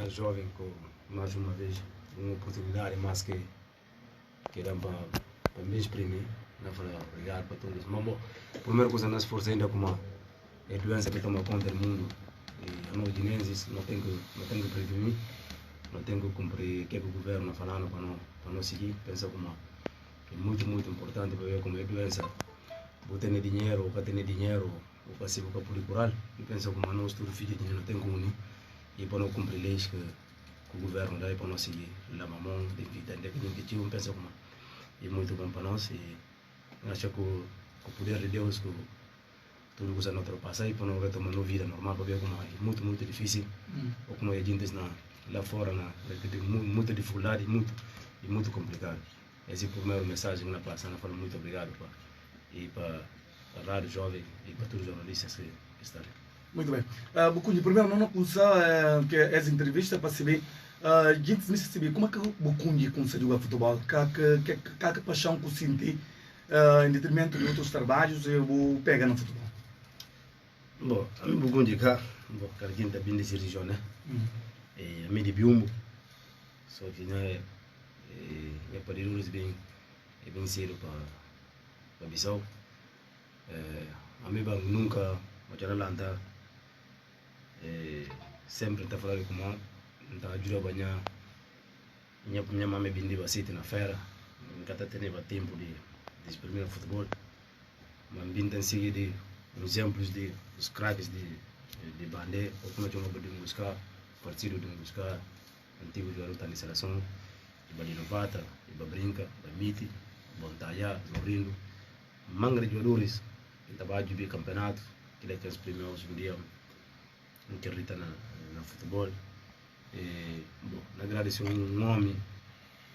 mais jovem, com mais uma vez uma oportunidade mais que dá para me exprimir. Não vou obrigado para todos. Mas bom, a primeira coisa não se força ainda como a doença que toma conta do mundo. E a nós guineenses não tem que prevenir, não tem que cumprir o que o governo está falando para não seguir. Pensa como é muito importante para ver como é a doença. Vou ter dinheiro, ou para ter dinheiro, ou para ser político. E pensa como nós todos filhos de não tem como unir. E para não cumprir leis que o governo dá para não seguir lá mamão, de vida, de que a gente pensa como é muito bom para nós. E acho que o poder de Deus, que tudo que está ultrapassar e para não retomar uma vida normal, para ver como é muito difícil, ou como a gente lá fora, tem muita dificuldade e muito complicado. Esse é o primeiro mensagem que eu passo, eu falo muito obrigado para a Rádio Jovem e para todos os jornalistas que estão ali. Muito bem. Bucunji, primeiro não usar que essa entrevista para saber, gente me saber como é que o Bucunji consegue jogar futebol, que paixão que sente em detrimento de outros trabalhos e o pega no futebol. Bom, a mim Bucunji cá, bom, cada quem está bem dessa região, né? A mim de Biumbo, só que né, é para ir bem cedo para Bissau. A mim nunca já lanta sempre está falando com mãe, está ajudando a banhar minha mãe bem de bastante na feira, nunca está tendo tempo de experimentar futebol, mas bem tem seguido exemplos de os craques de Bandé, ou como eu vou buscar partido de buscar antigo jogador da seleção, de Balinovata, de Babrinca, de Miti, Bontaya, Lorindo, manga de jogadores que estava a jogar campeonato, que é que os primeiros um dia não querita na futebol. E, bom, agradeço um homem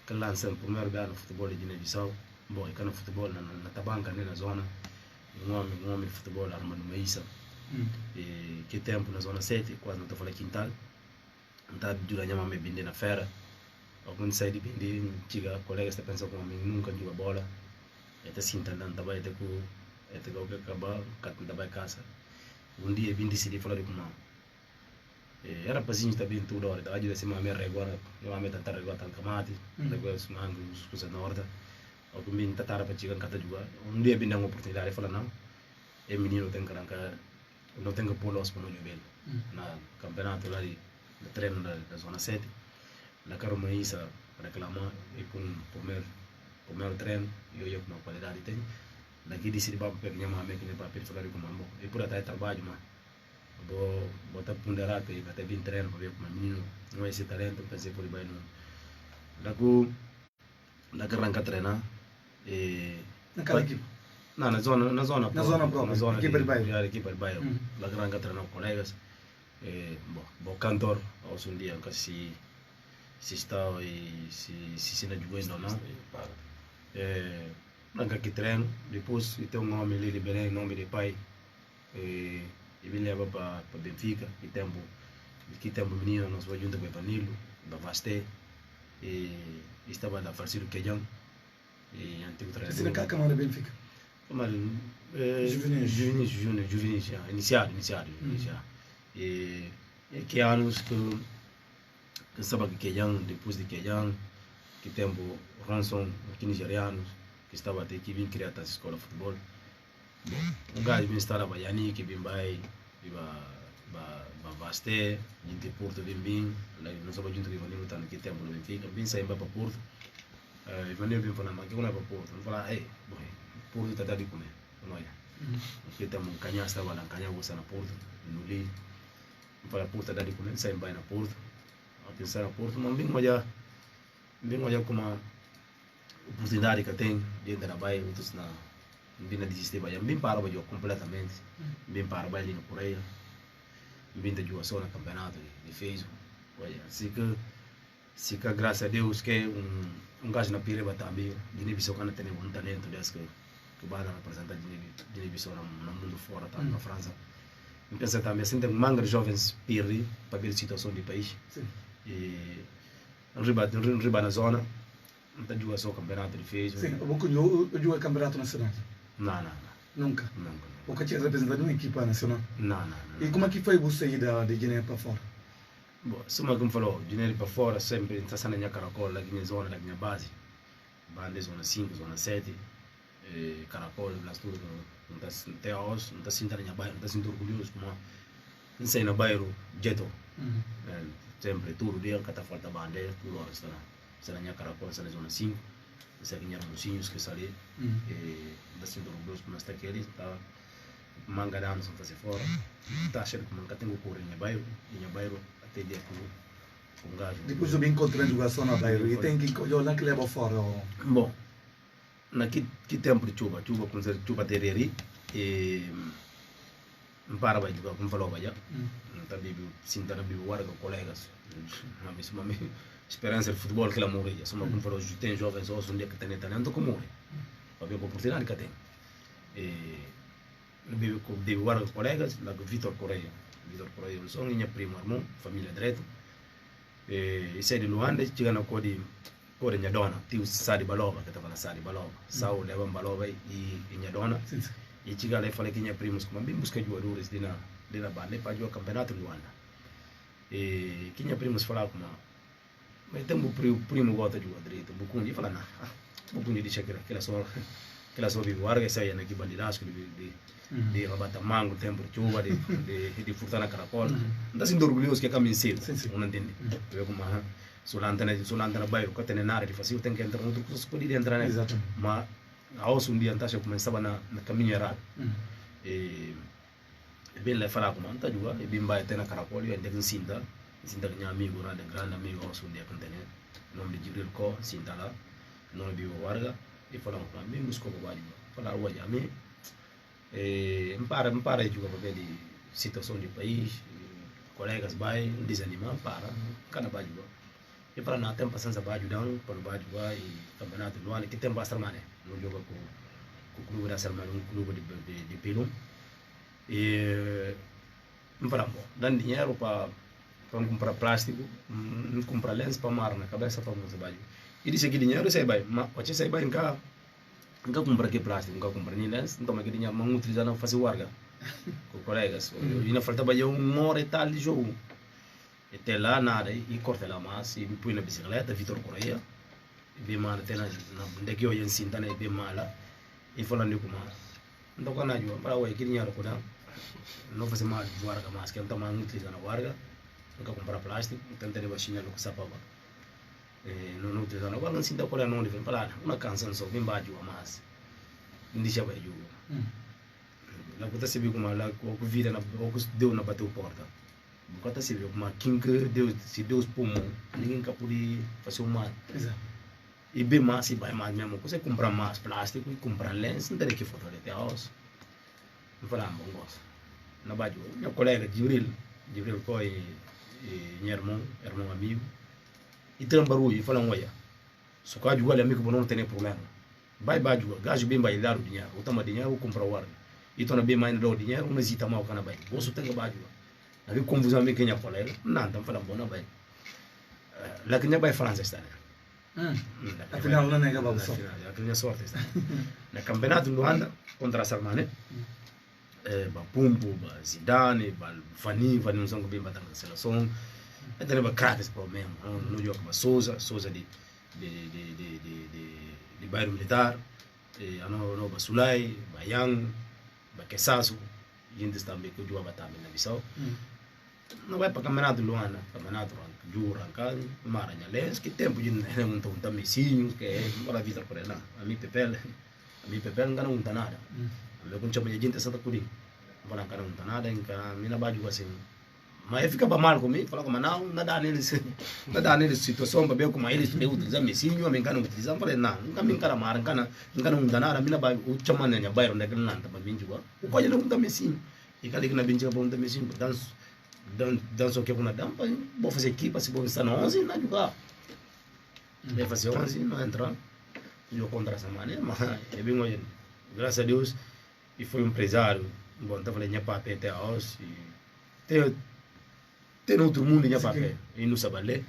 que lança o primeiro lugar no futebol de Guiné-Bissau. Bom, é que no futebol na Tabanca, na zona, um homem de futebol Armando Maísa. E que tempo na zona 7, quase não estou falando quintal. Está durante a mamãe bem na feira. Alguns saem de bem, chega colegas que pensam como nunca joga bola. Até assim, andando também, até que eu acabar, que trabalho em casa. Um dia vim decidir falar com não. Era para gente também toda hora, estava a semana minha agora, eu amo tentar regar tanto camate, depois os coisas na horta. Ou que me tentar para chegar em casa jogar. Um dia vim dar uma oportunidade e falar não, é menino tem que arrancar, não tem que pôr los para não jogar. Na campeonato lá de treino da zona 7, na Caroma Isa reclamar e com o primeiro treino, eu ia com uma qualidade tem. Daqui decidi para pegar minha mãe que nem para falar com mamãe. E por até trabalho, mas vou botar ponderar que até vir treino para ver como menino não é esse talento, pensei por aí não. Daqui arranca treinar e naquela equipe. Não, na zona própria, equipa de bairro. Equipa de bairro. Daqui arranca treinar com colegas. Bom, cantor, aos um dia que se está e se não jogando ou não. Arranca aqui treino, depois tem um homem ali de Belém, nome de pai, e me leva para Benfica, que tempo menino, nós vamos junto com o Evanilo, para Vasté, e estava na Farcírio Quejão, e antigo treinador. Você não quer camar Benfica? Camar juvenis, iniciado. E que anos que estava com Quejão, depois de Quejão, que tempo Ransom, aqui nigerianos, que estava até que vim criar essa escola de futebol. Um gajo vem estar a Baiani, que vem vai Vasté, gente de Porto vem, nós estamos juntos com o Ivanildo, está naquele tempo no Benfica, vem sair para Porto. Ivanildo vem falando, mas que não é para Porto? Não fala, Porto está de comer, não é? Naquele tempo, um canhão estava lá, canhão gosta na Porto, no Li. Não fala, Porto está de comer, sai na Porto. A pensar na Porto, mas vem olhar como uma oportunidade que tem de entrar na Bahia, outros na vim a desistir, vim para o jogo completamente, vim para o baile no Coreia, vim a jogar só no campeonato de fez, se que graças a Deus que um gajo na Pireba também, Guiné-Bissau que tem um talento desse que vai representar Guiné-Bissau no mundo fora, tá, na França. Eu penso também assim tem manga de jovens Pirri para ver a situação do país. E riba na zona, não está jogando só o campeonato de fez. Sim, eu jogo campeonato nacional. Não. Nunca? Nunca tinha representado uma equipa nacional? Não. E como é que foi você ir de Guiné para fora? bom, suma como falou, dinheiro para fora sempre está sendo na Caracol, na minha zona, na minha base. Bande zona 5, zona 7, Caracol, nas tudo, não está até hoje, não está sentindo na bairro, não está sentindo orgulhoso, como não sei na bairro, jeito. Sempre tudo dia, cada falta bande, tudo hora está na Caracol, está na zona 5, está aqui em Hermosinhos, que está ali, está sentindo orgulhoso, como está aqui, está manga de anos, não está fora, está achando que nunca tenho cor em minha bairro, até dia com gajo. Depois eu me encontrei em jogação na bairro e tem que olhar que leva fora. Bom, naquele tempo de chuva com chuva tereri, e para vai jogar como falou vai já, então bibi sinta na bibi warga colegas, mas uma esperança de futebol que ela morria, só como falou tem jovens ou um dia que tem talento como morre, para ver a oportunidade que tem. Bibi com bibi warga colegas, lá com Vitor Correia, eu sou minha prima, irmão, família direto. E sei de Luanda, chega na cor de minha dona, tio Sadi Balova, que estava na Sadi Balova, Saul leva Balova e minha dona, e chega lá e falei que minha primos, como bem busca jogadores de na banda, para jogar campeonato de Luanda. E que minha primos falaram como, mas tem um primo gosta de jogar direito, Bucundi, e fala, não, Bucundi deixa que ela só vive warga, sai aqui bandidaço, de rabata mango, tempo de chuva, de furtar na Caracol. Não se orgulhoso que é caminho cedo, não entende? Eu como sulanta na bairro, que tem nada de fácil, tem que entrar no outro, você pode entrar, né? Mas a um dia antes eu começava na caminho errado. E bem lá falar como anta juga, e bem vai ter na Caracol, e ainda que sinta que minha amigo, grande amigo, um dia que tem, nome de Jibril Ko, sinta lá, nome de Warga, e falamos para mim, busco o bairro, falar o a mim. Me para de jogar papel de situação do país, colegas vai desanimar para cada bairro. E para nada tem passando a bairro não, para o bairro vai e campeonato do ano que tem bastante mais, não joga com o clube da Salman, um clube de Pelum. E para dando dinheiro para comprar plástico, comprar lens para mar na cabeça para o bairro. E disse que dinheiro sai vai, mas você sai vai em cá. Nunca compra aqui plástico, nunca compra nem lens, então aqui tinha mão utilizar não fazer warga com colegas. E ainda faltava eu 1 hora e tal de jogo. E até lá nada, e corta lá mais, e põe na bicicleta, Vitor Correia, e bem mal, até onde que eu ia ensinar, e bem mal, e falando com mais. Então quando eu para o que dinheiro com não fazer mal de warga mais, que então mão utilizar na warga, nunca comprar plástico, tentando baixinha no que sapava. Não utilizar na warga, assim da Coreia não deve falar, uma canção só bem baixo a mais. Não deixa vai jogo. Lá que você viu como lá o vida na o deu na bateu porta. Quando você viu como quem que Deus se Deus pulmão, ninguém pode fazer o mal. E bem mais e vai mais mesmo, você comprar mais plástico e comprar lens, não tem que foto de house. Não falar bom gosto. Na baixo, meu colega Jibril foi meu irmão amigo. E tem barulho e fala olha, só que o amigo não tem problema. Vai jogar, gajo bem vai dar o dinheiro, o tama dinheiro, comprar o ar. E então bem mais dar o dinheiro, não hesita mal cana vai. Você tem que baixo. Aí confusão me quem é colega, não, então fala bom não vai. Lá que vai França está, né? Afinal não nega babu só. Aqui é sorte está. Na campeonato do Luanda contra a Salmane, Pumpo, Zidane, Fani não são bem batendo na seleção. Até leva craques para o mesmo, no jogo com Souza de bairro militar, a nova Sulai, Bayang, Baquesaço, gente também que jogava também na Bissau. Não vai para o campeonato de Luanda, campeonato de Rancang, Maranhães, que tempo de não ter mesinhos, que é uma vida por aí, não. A mim Pepel não ganha nada. A mim quando chama de gente Santa Cruz, não ganha nada, então a mim não vai jogar assim. Mas fica mal comigo, fala como não dá neles situação para ver como eles utilizam mesinho, a mim não utilizam, falei não, nunca me encara mar, nunca não dá nada, a mim não vai o chamar na bairro onde não tá para mim jogar. O coisa não dá mesinho. E cada que na bem chega para um mesinho, danço o que eu não dá, vou fazer equipa, se vou estar na 11, não jogar. Vai fazer 11, não entrar. Eu contra essa maneira, mas é bem hoje. Graças a Deus, e foi um empresário, bom, estava falando minha papel até hoje, tem outro mundo em papel, e não sabe ler.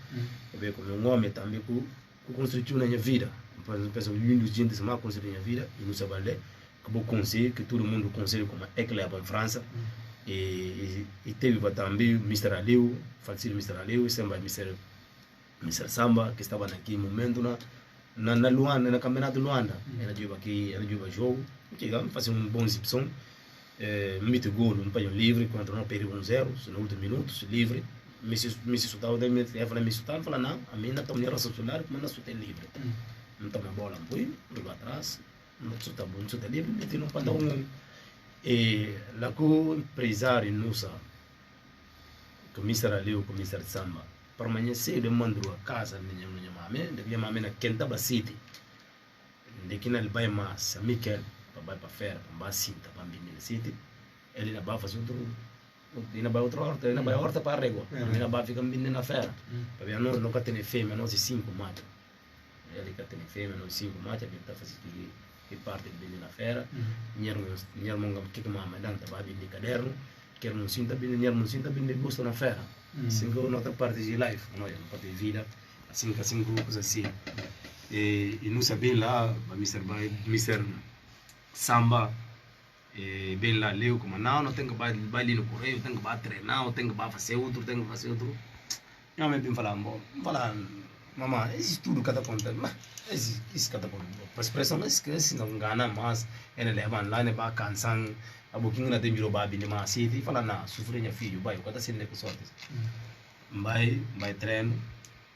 Eu vejo como um homem também que construiu na minha vida. Penso lindo gente se mal construiu na minha vida, e não sabe ler. Que vou conseguir, que todo mundo consegue como é que leva em França. e teve também o Mr. Aliu, falecido Mr. Aliu, e também Mr. Samba, que estava naquele momento na Luanda, na campeonato de Luanda. Ela jogava aqui, ela jogava jogo, fazia um bom exibição. Mete gol, um panho livre, quando não perdeu 1-0, no último minuto, livre. Me soltava, eu falei, me soltava, falei, não, a minha está mulher solar, mas não soltei livre. Não toma bola, não vai atrás, não solta bom, solta livre, mete no pantalão. E lá que o empresário nosso, que o Mr. Aliu, com o Mr. Samba, para amanhã cedo, mandou a casa, minha mãe na Quentaba City, daqui na Albaia Massa, Miquel, para para fera, para cinta, para Bimil City, ele ainda vai fazer outro, ainda vai outra horta, ainda vai horta para a régua, ainda vai ficar bem na fera, para ver nunca tem fêmea, nós 5 matos, ele que tem fêmea, nós 5 matos, ele está fazendo que parte bem na fera, minha mãe que mamãe danta vai bem de caderno, quer não sinta bem de gosto na fera, assim que outra parte de life, não é, parte de vida, assim coisas assim. E não sabia lá, Mr. Samba, bem lá, leu como não tem que vai ali no correio, tem que treinar, tem que fazer outro, Eu me bem falar, mamãe, esse tudo cada conta, mas esse cada conta, a expressão não esquece, não engana, mas ele leva lá, ele vai cansar, a boquinha não tem jogo bem, mas se ele fala, não, sofrer minha filho, vai, o que está sendo com sorte, vai treino,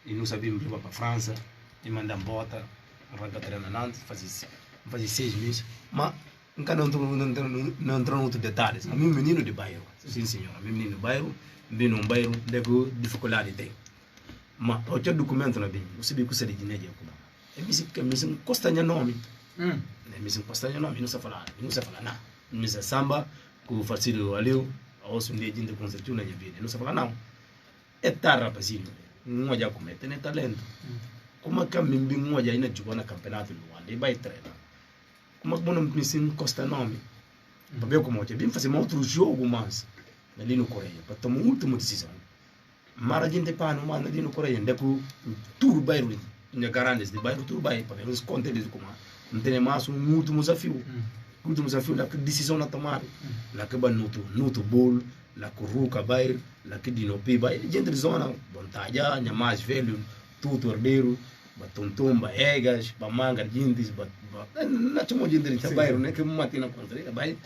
e não sabia me levar para a França, e mandar bota, arrancar treinamento, fazer 6 meses, mas nunca não entrou em outros detalhes. A minha menino de bairro, sim senhora, meu menino de bairro, bem num bairro, de dificuldade tem. Mas o teu documento não é bem, você vê que você é de Guiné, é me encosta no nome, me encosta no nome, não sei falar nada. Me Samba, que o falecido Aliu, a osso de gente com certeza na minha vida, não sei falar não. É tarde, rapazinho, não é já como tem talento. Como é que a mim bem uma já ainda jogou na campeonato do Luanda, e vai treinar. Como é que não me encosta no nome? Para ver como é que bem fazer outro jogo mais ali no Coreia, para tomar uma última decisão. Mas a gente para não ali no Coreia, onde é que tudo bairro, na garantes de bairro, tudo bairro, para ver os conteúdos como não tem mais um último desafio. O último desafio é que decisão na tomar, lá que vai no bolo, lá que ruca bairro, lá que dinopi bairro, gente de zona, bontaja, nha mais velho, tudo herdeiro, batontom, baegas, bamanga, jintes, não chamo de gente bairro, né que mati na contra, bairro.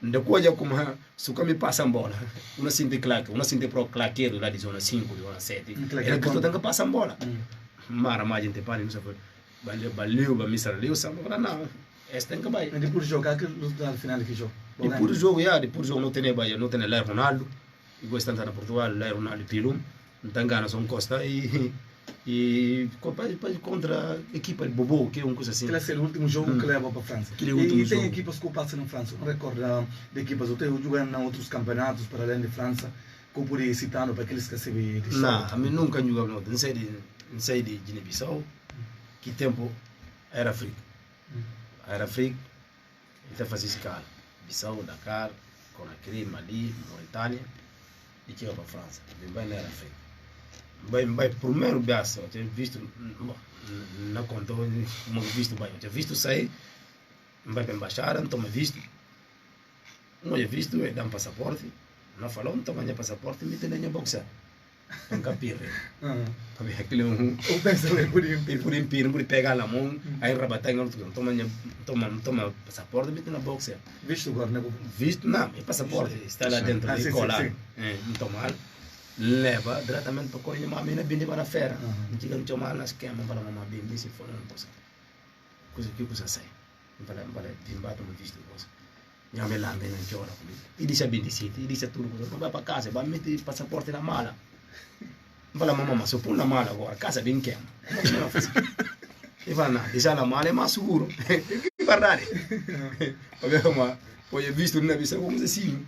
Da coisa como se me passa a bola, uma sinta claque, uma sinta pro claqueiro lá de zona 5, de zona 7, era que tu tem que passar a bola. Mara mais gente para não sabe, valeu, vai me sair, sabe, não, esse tem que vai. E depois de jogar, que no final que jogo? Depois do jogo, não tem Bahia, não tem lá Ronaldo, e gosta de estar na Portugal, lá Ronaldo Pilum, não tem ganas são Costa e contra a equipa de Bobo, que é uma coisa assim. Aquele é o último jogo que leva para a França. E tem equipas que passam na França, não recordo de equipas, eu tenho jogado em outros campeonatos para além de França, que eu poderia citar para aqueles que se vê. Não, a mim nunca jogava, não sei de Guiné-Bissau, que tempo era África. Era África, então fazia escala. Bissau, Dakar, Conakry, Mali, Mauritânia, e que ia para a França. Bem, não era África. Bem, primeiro biasa, eu tinha visto, não contou, como visto bem, eu tinha visto sair, vai para a embaixada, não toma visto, não tinha visto, dá um passaporte, não falou, não toma passaporte, me tem nem boxer, um capirre, para ver aquele o pensa é por impir, por pegar na mão, aí rabatar em outro, toma passaporte, me tem na boxer. Visto agora, não é? Visto, não, é passaporte, está lá dentro, de colar, não toma. Leva diretamente para a coisa, mas a minha bem para a fera. Não tinha que chamar nas esquema para a mamãe bem, disse fora não posso. Coisa que coisa sai. Não para bem bato no visto coisa. Já me lembro não chora comigo. E disse a bem disse, e disse tudo coisa. Não vai para casa, vai meter passaporte na mala. Não fala mamãe, mas eu pôr na mala agora, casa bem queima. Não faço. E vai não, deixar na mala é mais seguro. É verdade. Para ver como foi visto na vista como assim.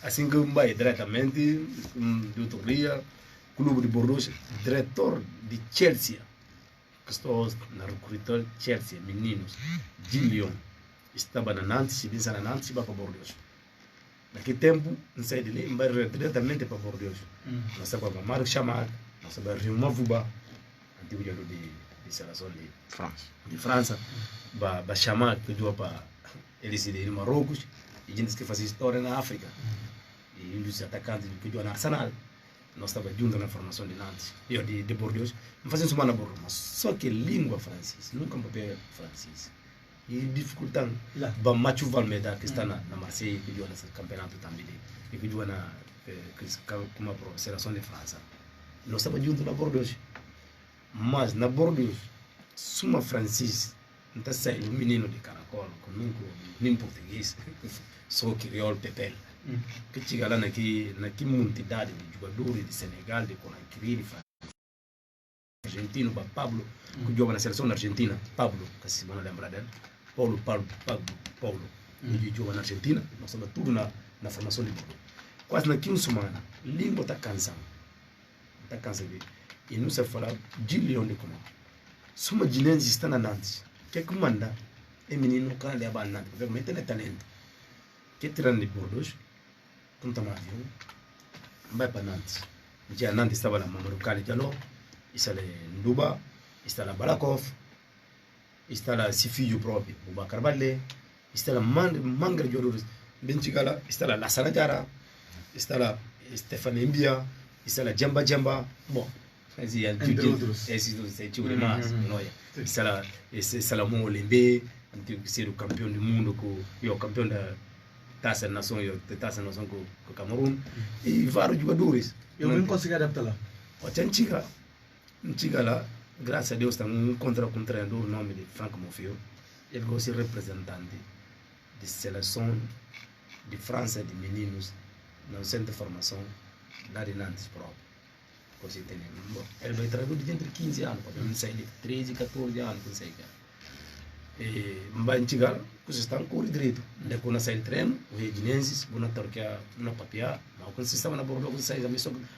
Assim que vai diretamente, diretoria, clube de Borussia, diretor de Chelsea, que estou na recrutor Chelsea, meninos, Gillion, estava na Nantes, se pensa na Nantes, vai para Bordeaux. Naquele tempo, não sei de ali, vai diretamente para Bordeaux. Nós estamos para Marco Chamar, nós estamos para Rio Mavuba, antigo jogo de seleção de França, para chamar, que joga para eles de Marrocos, e gente que fazia história na África. e um dos atacantes que jogou na Arsenal. Nós estávamos juntos na formação de Nantes, eu de Bordeaux, não fazendo semana Bordeaux, mas só que língua francesa, nunca papel francês. E dificultando, o Mathieu Valmeda, que está na Marseille, que joga nesse campeonato também, e que joga na como a seleção de França. Nós estávamos juntos na Bordeaux. Mas na Bordeaux, suma francês, não está saindo um menino de caracol, com nunca nem português, só crioulo, pepel. Que chega lá naquela quantidade de jogadores de Senegal, de Conakry, de argentino, Pablo, que joga na seleção da Argentina, Pablo, que se vai lembrar dele, Paulo, que joga na Argentina, nós estamos tudo na formação de Bordeaux. Quase na 15 semanas, a língua está cansada, e não se fala de leão de comando. Suma ginense está na Nantes, que manda, é menino que anda a Nantes, porque realmente tem talento, que tirando de Bordeaux, tunta avião, vai para Nantes. Já Nantes estava lá, Mamadou Kali Diallo, está lá Nduba, está lá Balakov, está lá Sifio próprio, Boubacar Baldé, está lá Mangra Jodoros, Benchigala, está lá Lassana Diarra, está lá Stéphane Mbia, está lá Djemba, bom, entre outros. Está lá Mongo Lembe, antigo ser o campeão do mundo, o campeão da Taça Nação com o Camerun, e vários jogadores. Eu não consegui adaptar lá. Chega lá, graças a Deus, está encontra com um treinador, o nome de Franco Mofio. Ele vai ser representante de seleção de França de meninos no centro de formação lá de Nantes próprio. Ele vai traduzir de entre 15 anos, não sei, de 13, 14 anos, não sei. E vai chegar, vocês estão correndo direito. Daí quando sai treino, os reginenses vão na Turquia, na papia, mas quando vocês estavam na Bordeaux, vocês saem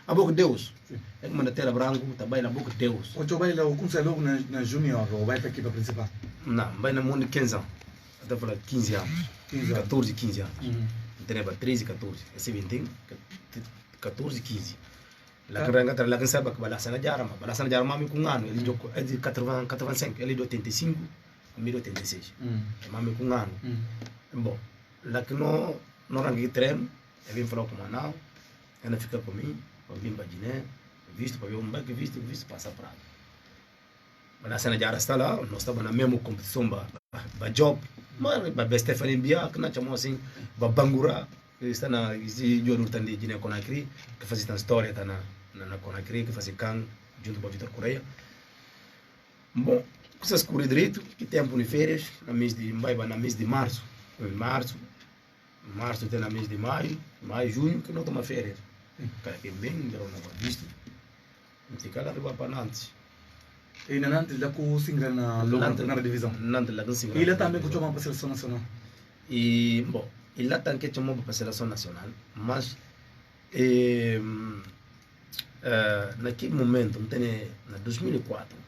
a boca de Deus. É como na tela branca, também na boca de Deus. O jogo vai lá, como sai logo na Júnior, ou vai para a equipa principal? Não, vai na mão de 15 anos. Até falar 15 anos. 14, 15 anos. Então é 13, 14. Esse 20, 14, 15. Lá que sabe que Balassana Diarra, mami com um ano, ele é de 85, ele é de 85. 1086. Mami com um ano. Bom, lá que não ranguei treino, eu vim falar com o Manau, ela fica comigo, eu vim para Guiné, visto para ver um baque, visto passar para lá. Mas a cena de Ara está lá, nós estávamos na mesma competição para job, mas para Stéphane Mbia, que nós chamamos assim, para Bangura, que está na Jordan de Guiné Conakry, que faz esta história, está na Conakry, que faz can junto com a Vitor Correia. Bom, coisas correr direito, que tempo de férias, na mês de março, março tem na mês de maio, junho, que não toma férias. Cara, que bem, não visto, não fica lá para Nantes. E na Nantes, lá com o Singra na divisão? Nantes, lá com o Singra. E lá também que chamam para a seleção nacional? E, bom, e lá também que chamam para a seleção nacional, mas, naquele momento, na 2004,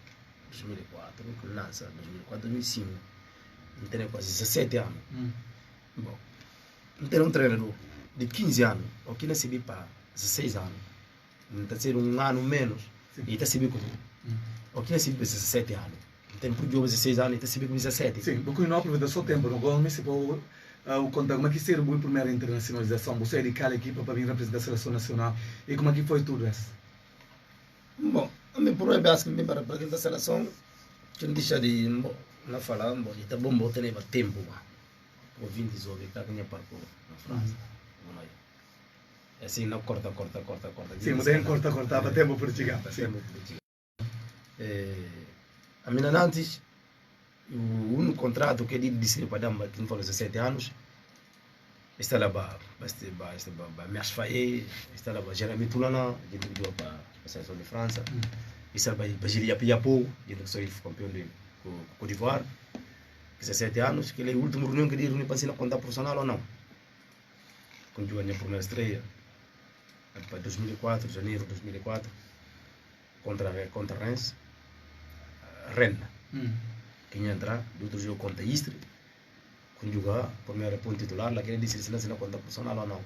que lança 2004, 2005, não tem quase 17 anos. Bom, não tem um treinador de 15 anos, ou que não se vê para 16 anos, não está sendo um ano menos, e está se vê como. Ou que não se vê para 17 anos, não tem por 16 anos, e está se vê com 17. Sim, porque não aproveita só tempo, não gosto de contar como é que ser a primeira internacionalização, você é de cada equipa para vir representar a seleção nacional, e como é que foi tudo isso? Bom, a minha prova é que para representar a seleção, que não deixa de não falar, e está bom botar nem tempo, o 20 sobre que tinha parcours na França. É assim, não corta. Sim, mas aí corta, para tempo por chegar. A minha Nantes, o único contrato que ele disse para dar, que não foi 17 anos, está lá para Merch Faye, está lá para Jérémy Toulana, que jogou para a seleção de França, está lá para Gilles Piapo, que foi campeão de Côte d'Ivoire, 17 anos, que ele é o último reunião que ele reuniu para ser na conta profissional ou não. Quando jogou a minha primeira estreia, para 2004, janeiro de 2004, contra Rennes, que ia entrar, do outro jogo contra Istres, quando jogar, primeiro ponto titular, lá que ele disse se na conta profissional ou não.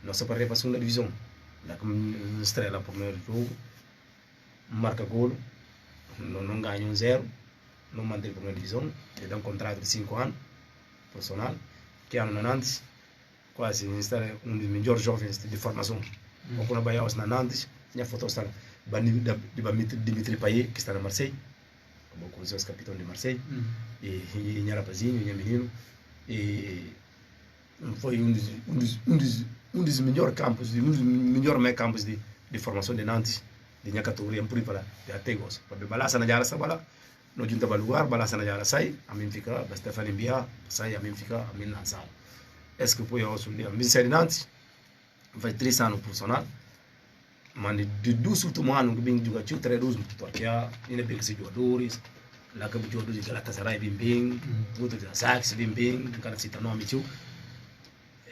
Nós para a segunda divisão, lá como estrela, primeiro jogo, marca gol, não ganha 1-0, não mantém a primeira divisão, ele dá um contrato de 5 anos, profissional, que ano na Nantes, quase estar um dos melhores jovens de formação. Ou quando vai aos Nanandes, minha foto está Dimitri Payet, que está na Marseille, como conheceu os capitão de Marseille, e minha rapazinho, minha menino, e foi um dos melhores campos, um dos melhores meio campos de formação de Nantes, de minha categoria, por aí para até gosto. Para balança na jara sabala, no junta lugar, balança na jara sai, a mim fica, a Stefani Bia, sai, a mim fica, a mim não sai. Est-ce que foi ao sul de Nantes? Vai 3 anos profissional, mas de 2 últimos anos que vem jogar 3 anos porque ainda bem que se jogadores, lá que jogadores de Galatasaray bem, outros de Ajax bem, cara cita nome tio,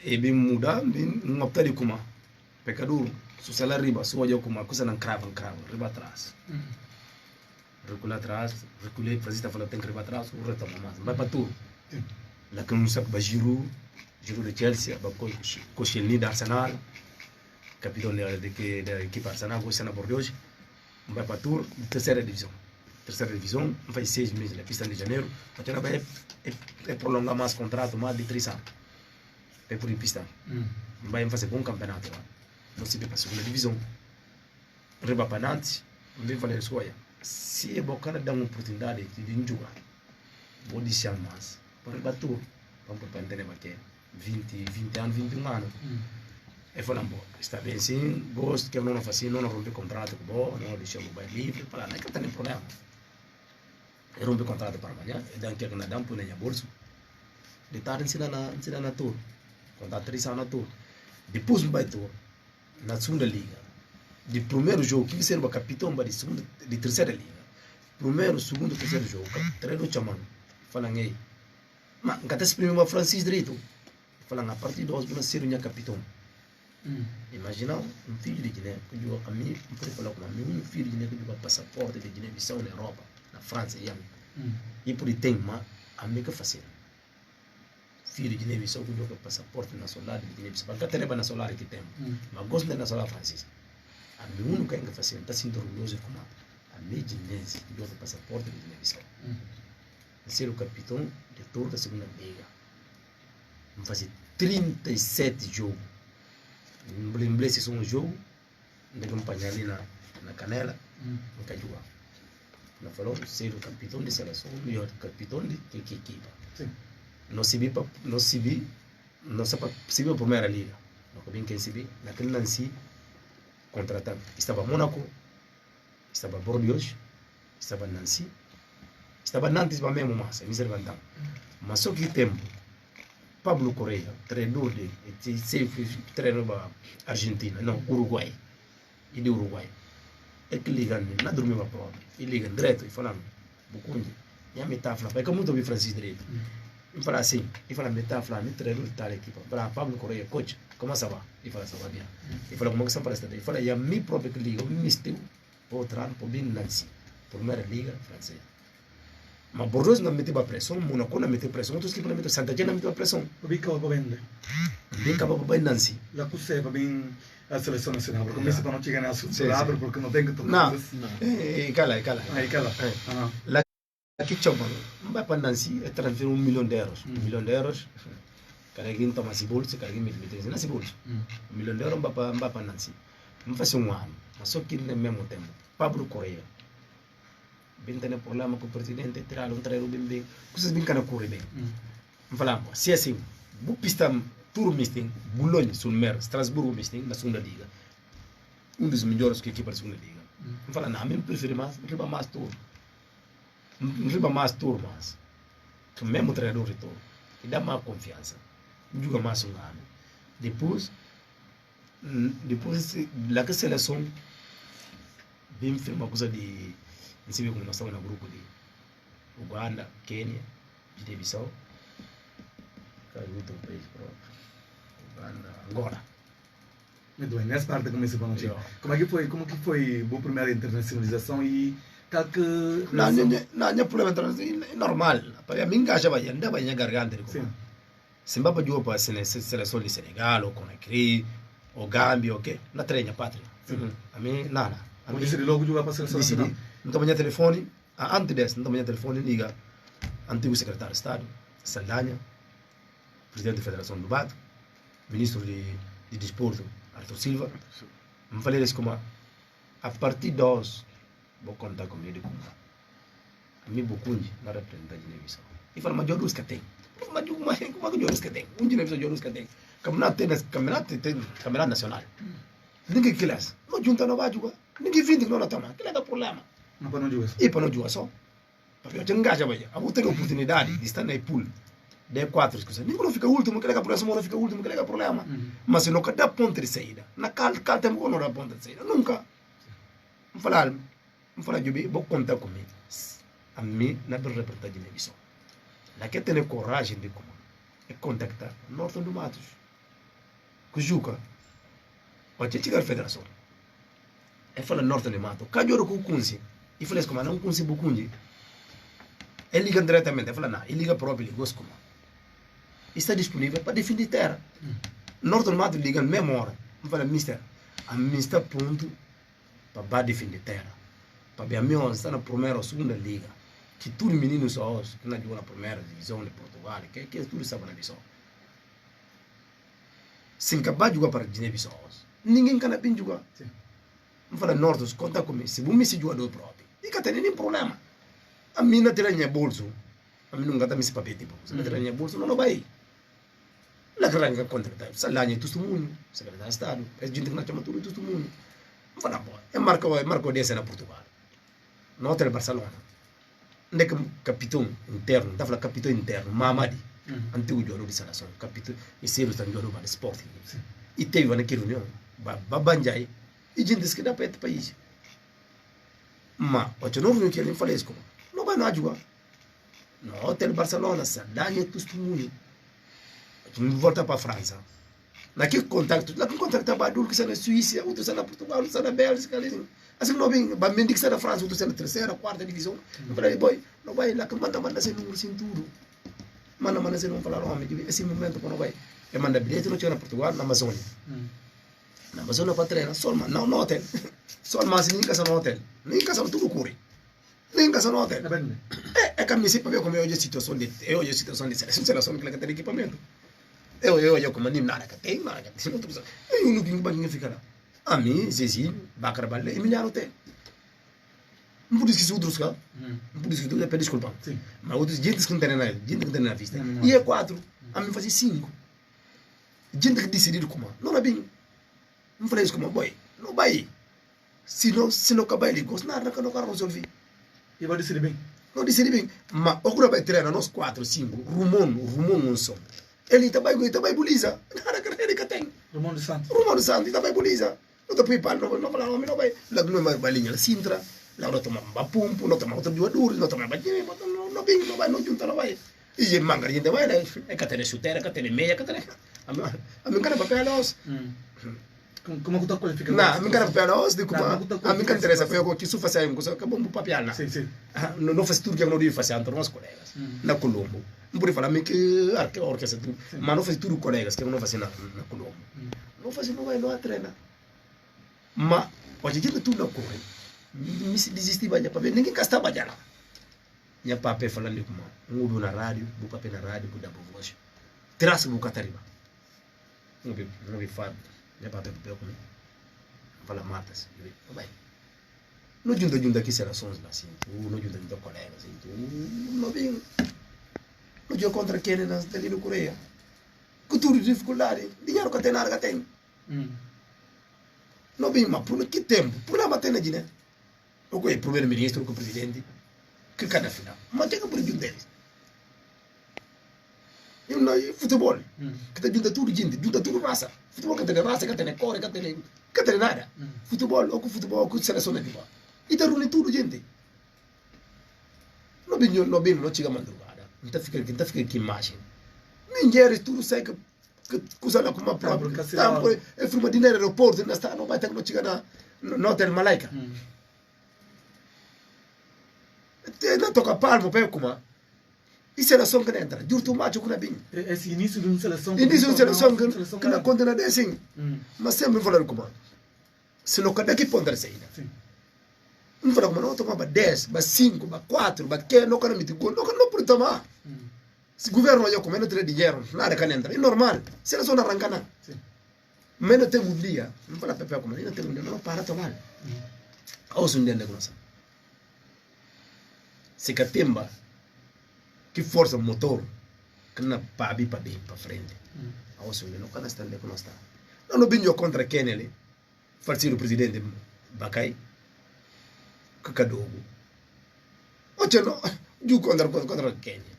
e bem muda, bem um optar de como pecador, se ela riba, se olha como coisa não crava, riba atrás, recula atrás, reculei, fazia falar tem que riba atrás, o retoma mais, vai para tudo, lá que não sabe Giroud de Chelsea, Koscielny da Arsenal, capitão da equipe Arsenal, Koscielny por hoje, vai para a Tour, terceira divisão, faz 6 meses na pista de janeiro, mas ela vai prolongar mais contrato, mais de 3 anos, é por pista, vai fazer bom campeonato lá, não se vê para a segunda divisão, riba para Nantes, vem falar isso, olha, se é bacana dar uma oportunidade de jogar, vou deixar mais, para riba Tour, vamos para entender que 20 anos, 21 anos. E falamos, está bem sim, gosto que eu não faço, não rompe contrato com o não deixamos o bairro livre, para não é que tem problema. Eu rompe contrato para amanhã, e dan que eu não põe na bolsa. De tarde ensina na tour, quando 3 anos na tour. Depois no bairro tour, na segunda liga. De primeiro jogo, que serve capitão de terceira liga. Primeiro, segundo, terceiro jogo, treino chamando, falando aí. Mas nunca está se primeiro Francis direito. Falando, a partir de hoje, vou ser minha capitão. Imagina um filho de Guiné, que eu a mim, eu falar com um filho de Guiné que eu passaporte de Guiné-Bissau na Europa, na França, e por aí tem, mas a mim que fazer. Filho de Guiné-Bissau que eu passaporte nacional de Guiné-Bissau, porque até leva nacional que tem, mas gosto da nacional francesa. A mim nunca que fazer, está sendo orgulhoso como a mim guinense que eu passaporte de Guiné-Bissau. Ser o capitão de toda a segunda liga. Vamos fazer 37 jogos. Lembrei se um jogo, de campanha ali na Canela, no Cajuá. Nós falamos ser o capitão de seleção, o melhor capitão de que equipa. Não se viu a primeira liga. Não sabia quem se viu. Naquele Nancy, contratado. Estava Mônaco, estava Bordeaux, estava Nancy, estava Nantes para mesmo, mas é misericórdia. Mas só que tempo. Pablo Correa, treinador de treinador Argentina, não, Uruguai, e de Uruguai. É que ligam, não dormiu a prova, e ligam direto e falam, Bucunha, e a metáfora, porque muito ouvi francês direito. E fala assim, e fala metáfora, me treinador de tal equipa, fala Pablo Correa, coach, como ça va? E fala, ça va bien. E fala, como que você fala isso? E fala, e a mim próprio que liga, eu me mistério, para o treino, para vir Nancy, primeira liga francesa. Mas Bordeaux não meteu a pressão, Monaco não meteu pressão, outros equipes não meteu, Santa Gena não meteu a pressão. Bem acaba para vender. Bem acaba para Nancy. Lá que você bem a seleção nacional, porque começa para não chegar na seleção, porque não tem que tomar. Não, cala. Aí, cala. Lá que chama, não vai para Nancy, é transferir €1 milhão. €1 milhão, cada quem toma esse bolso, cada quem mete nesse bolso. €1 milhão não vai para Nancy. Não faz um ano, mas só que no mesmo tempo, Pablo Correa. Bem tem problema com o presidente, tirar um treino bem, coisas bem que não correm bem. Falamos, se assim, o pista Tour Misting, Boulogne, Sul-Mer, Strasbourg Misting, na segunda liga. Um dos melhores que equipa da segunda liga. Falamos, não, eu prefiro mais, riba mais Tour. Riba mais Tour, mas. O mesmo treinador de Tour, que dá mais confiança. Joga mais um ano. Depois, lá que a seleção, bem firma coisa de. Você viu como nós estamos no grupo de Uganda, Quênia, Guiné-Bissau, outro país próprio, Uganda, Angola. Muito bem, nessa parte começa para nós. Como é que foi a primeira internacionalização e tal que... Não, problema internacional é normal. Para mim, engajava, andava em garganta. Se não jogar para a seleção de Senegal, ou Conakry, ou Gâmbia, ou quê, não treina pátria. A mim, nada. Você decidi logo jogar para a seleção nacional? Não tinha telefone, antes desse, não tinha telefone, liga antigo secretário de Estado, Saldanha, presidente da Federação do Bato, ministro de Desporto, Arthur Silva, me falei isso como a partir de hoje vou contar comigo como a mim Bukunji na representante de Guiné-Bissau. E fala, mas Jorus que tem? Mas como é que Jorus que tem? Guiné-Bissau Jorus que tem? Campeonato nacional. Ninguém classe. Não junta não vai jogar. Ninguém vende que não está mal. Que é o problema? Não para não jogar. E para não jogar só. Porque eu tenho engaja vai. A ter a oportunidade de estar na pool de 4 coisas. Ninguém não fica último, que é o problema, não fica último, que é o problema. Mas se não dá ponto de saída, na cal tempo não dá ponto de saída. Nunca. Vou falar de vou contar comigo. A mim na reportagem de Guiné-Bissau. Lá que tem coragem de como é contactar Norton do Matos. Kujuka. Pode chegar à federação. É falar Norton do Matos. Cajoro com o Kunsi. E falei como não Kunsi Bukunji. Ele liga diretamente. Ele fala não. Ele liga próprio. Ele gosta como. Está disponível para defender terra. Norton do Matos liga na mesma hora. Ele fala, mister, a mim está pronto para defender terra. Para ver a minha está na primeira ou segunda liga. Que todos os meninos hoje que não jogam na primeira divisão de Portugal, que tudo sabe na divisão. Se acabar de jogar para Guiné-Bissau hoje, ninguém can bem jogar. Não fala Norte, conta comigo. Se você se jogador próprio, e que tem nenhum problema. A mim não terá minha bolso. A mim não gasta meu papel tipo. Se não terá minha bolso, não vai. Lá que arranca contratar. Salário todo mundo, secretário de Estado, é gente que não chama tudo mundo. Não fala boa. É marco desse na Portugal. Não tem Barcelona. Onde é que capitão interno, está falando capitão interno, Mamadi, antigo jogador de seleção, capitão, e ser o jogador de esporte. E teve naquela reunião, Babanjai, e gente que dá para este país. Mas, o novo não quer falar isso, não vai nada jogar. No hotel Barcelona, Sardanha, testemunho. Não volta para a França. Naquele contato para que está na Suíça, outro está na Portugal, outro está na Bélgica, assim não vem, vai mendigar que está na França, outro está na terceira, quarta divisão. Eu falei, boy, não vai lá que manda sem número, sem tudo. Manda sem não falar homem, esse momento quando vai. Eu manda bilhete, não chega na Portugal, na Amazônia. Na Amazônia para treinar, só não no hotel. Só mas nem casa no hotel. Nem casa no tudo cure. Nem casa no hotel. É que a minha para ver como é a situação de seleção que tem equipamento. Eu como nem nada que tem, nada que tem. Eu não tenho banho ficar lá. A mim, Zezinho, Bacarabalé, Emiliano tem. Não pode esquecer outros cá. Não pode esquecer, eu peço desculpa. Mas outros, gente que não tem na vista. E é 4. A mim fazer 5. Gente que decidiu como. Não é bem. Não falei isso como, boy. Não vai. Se não acabar ele, gosta nada, não vai resolver. E vai decidir bem. Não decidir bem. Mas agora vai treinar nós 4, 5. Rumon um som. Ele também buliza. Nada que tem. Romão de Santos, ele também buliza. Não está preparado, não fala, não vai. Lá não vai balinha na Sintra. Lá não toma pumpo, não toma outro jogador, não toma balinha, não vem, não vai, não junta, não vai. E manga, a gente vai, né? É que tem chuteira, que tem meia, que tem. A mim cara papel nós. Como que tu qualifica? Não, a mim cara papel nós, de como a mim cara interessa, foi o que isso faz aí, coisa que bom papel na. Sim. Não faz tudo que eu não devia fazer entre nós colegas. Na Colombo. Não pode falar que a orquestra tudo, mas não faz tudo colegas que eu não faço na Colombo. Não faz, não vai, não treina. Mas hoje em dia tudo não corre. Me desistir vai para ver, ninguém gasta para lá. Minha papai falando como um na rádio, o papai na rádio, o da voz. Traça o catariba. Não vi fado. Minha papai pegou comigo. Fala matas. Vai. Não junta aqui seleções assim, não junta colegas assim, não vem. Não joga contra quem nas ali no Coreia. Com tudo dificuldade, dinheiro que tem nada que tem. Não vem, mas por que tempo? Por lá bater na Guiné. O que é o primeiro-ministro, o presidente, que cada final. Mas tem que por junto deles. E não é futebol. Que tem junta tudo raça. Futebol que tem raça, que tem cor, que tem nada. Futebol, ou com seleção de tipo. E tá reunindo tudo, gente. Não vem, não chega madrugada. Não tá ficando que imagem. Ninguém, tudo sai que usa lá como uma própria. É firma de aeroporto, não vai ter que não chegar no hotel Malaika. Não toca palmo, pega como. E seleção que entra, jurto macho que não é bem. Esse início de uma seleção. Início de uma seleção que não conta nada assim. Mas sempre falando como. Se não cada que ponta saída. Não fala como não tomava 10, 5, 4, que não quero meter gol, não pode tomar. se governo yo como não tem dinheiro nada can entra é normal seleção arranca na mas não tem um dia não fala pepe como não tem um dia não para tomar ou se um dia não se catemba que força motor que na para bem para frente ou se um dia não quando está onde está não binho contra Kennedy farsi o presidente Bakai que cadogo oche no ju contra Kenya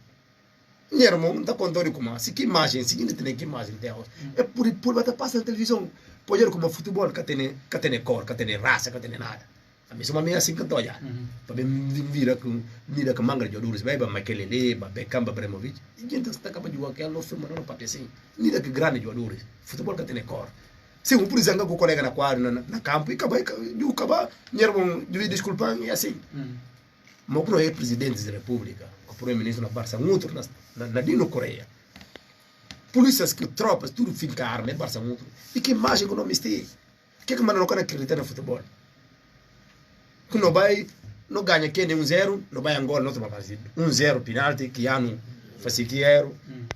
Niermo da contori como se que imagem se não tem que imagem Deus é por bata passa na televisão pode ver como futebol que tem cor que tem raça que tem nada a mim só me assim que tô já para mira que manga de jogadores vai para Makelele para Beckham para Bremovic e gente está capaz de jogar que não foi não para assim mira que grande jogadores futebol que tem cor se um por exemplo com o colega na quadra na campo e acaba Niermo de desculpa e assim mas o é presidente da república o primeiro-ministro na Barça outro na Dino Coreia polícias que tropas tudo fica arma Barça outro e que imagem que não mistei que mano não quer acreditar no futebol que não vai não ganha quem 1-0 não vai Angola não toma partida 1-0 penalti que ano faz que era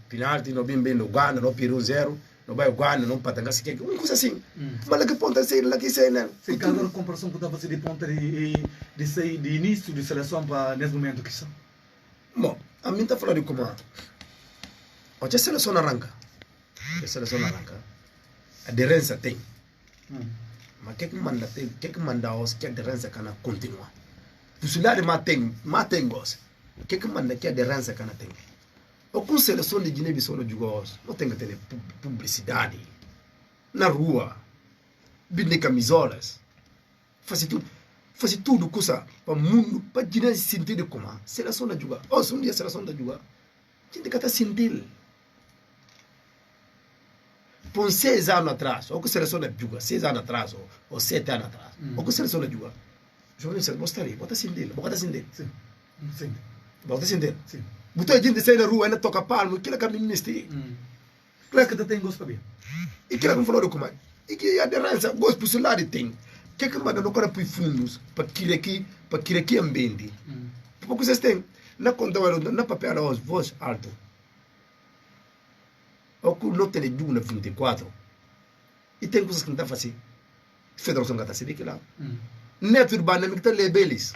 penalti não bem no Uganda não Peru 1-0 não vai Uganda não patanga se que uma coisa assim mas que ponta sei lá que sei né se cada comparação que estava fazendo de ponta de início de seleção para nesse momento que são bom a mim tá falando como a seleção arranca a aderência tem mas que manda tem que manda os que a aderência cana continua possibilidade mas tem gos que manda que a aderência cana tem ou com seleção de Guiné-Bissau no jogos não tem que ter publicidade na rua vender camisolas fazer tudo coisa para mundo para Guiné sentir como seleção da jogar ou se um dia seleção da jogar gente que está sentindo por 6 anos atrás ou que seleção da jogar 6 anos atrás ou 7 anos atrás ou que seleção da jogar jornalista gostaria bota sentir sim bota sentir sim muita gente sai na rua ainda toca palmo aquilo que a menina está claro que tem gosto para e que não falou como e que a aderência gosto por celular tem que manda no cara para fundos para aqui ambiente porque vocês têm na conta na papel aos voz alto ou que não tem de 24 e tem coisas que não está fazendo federação que está se que lá neto urbano me que está lebelis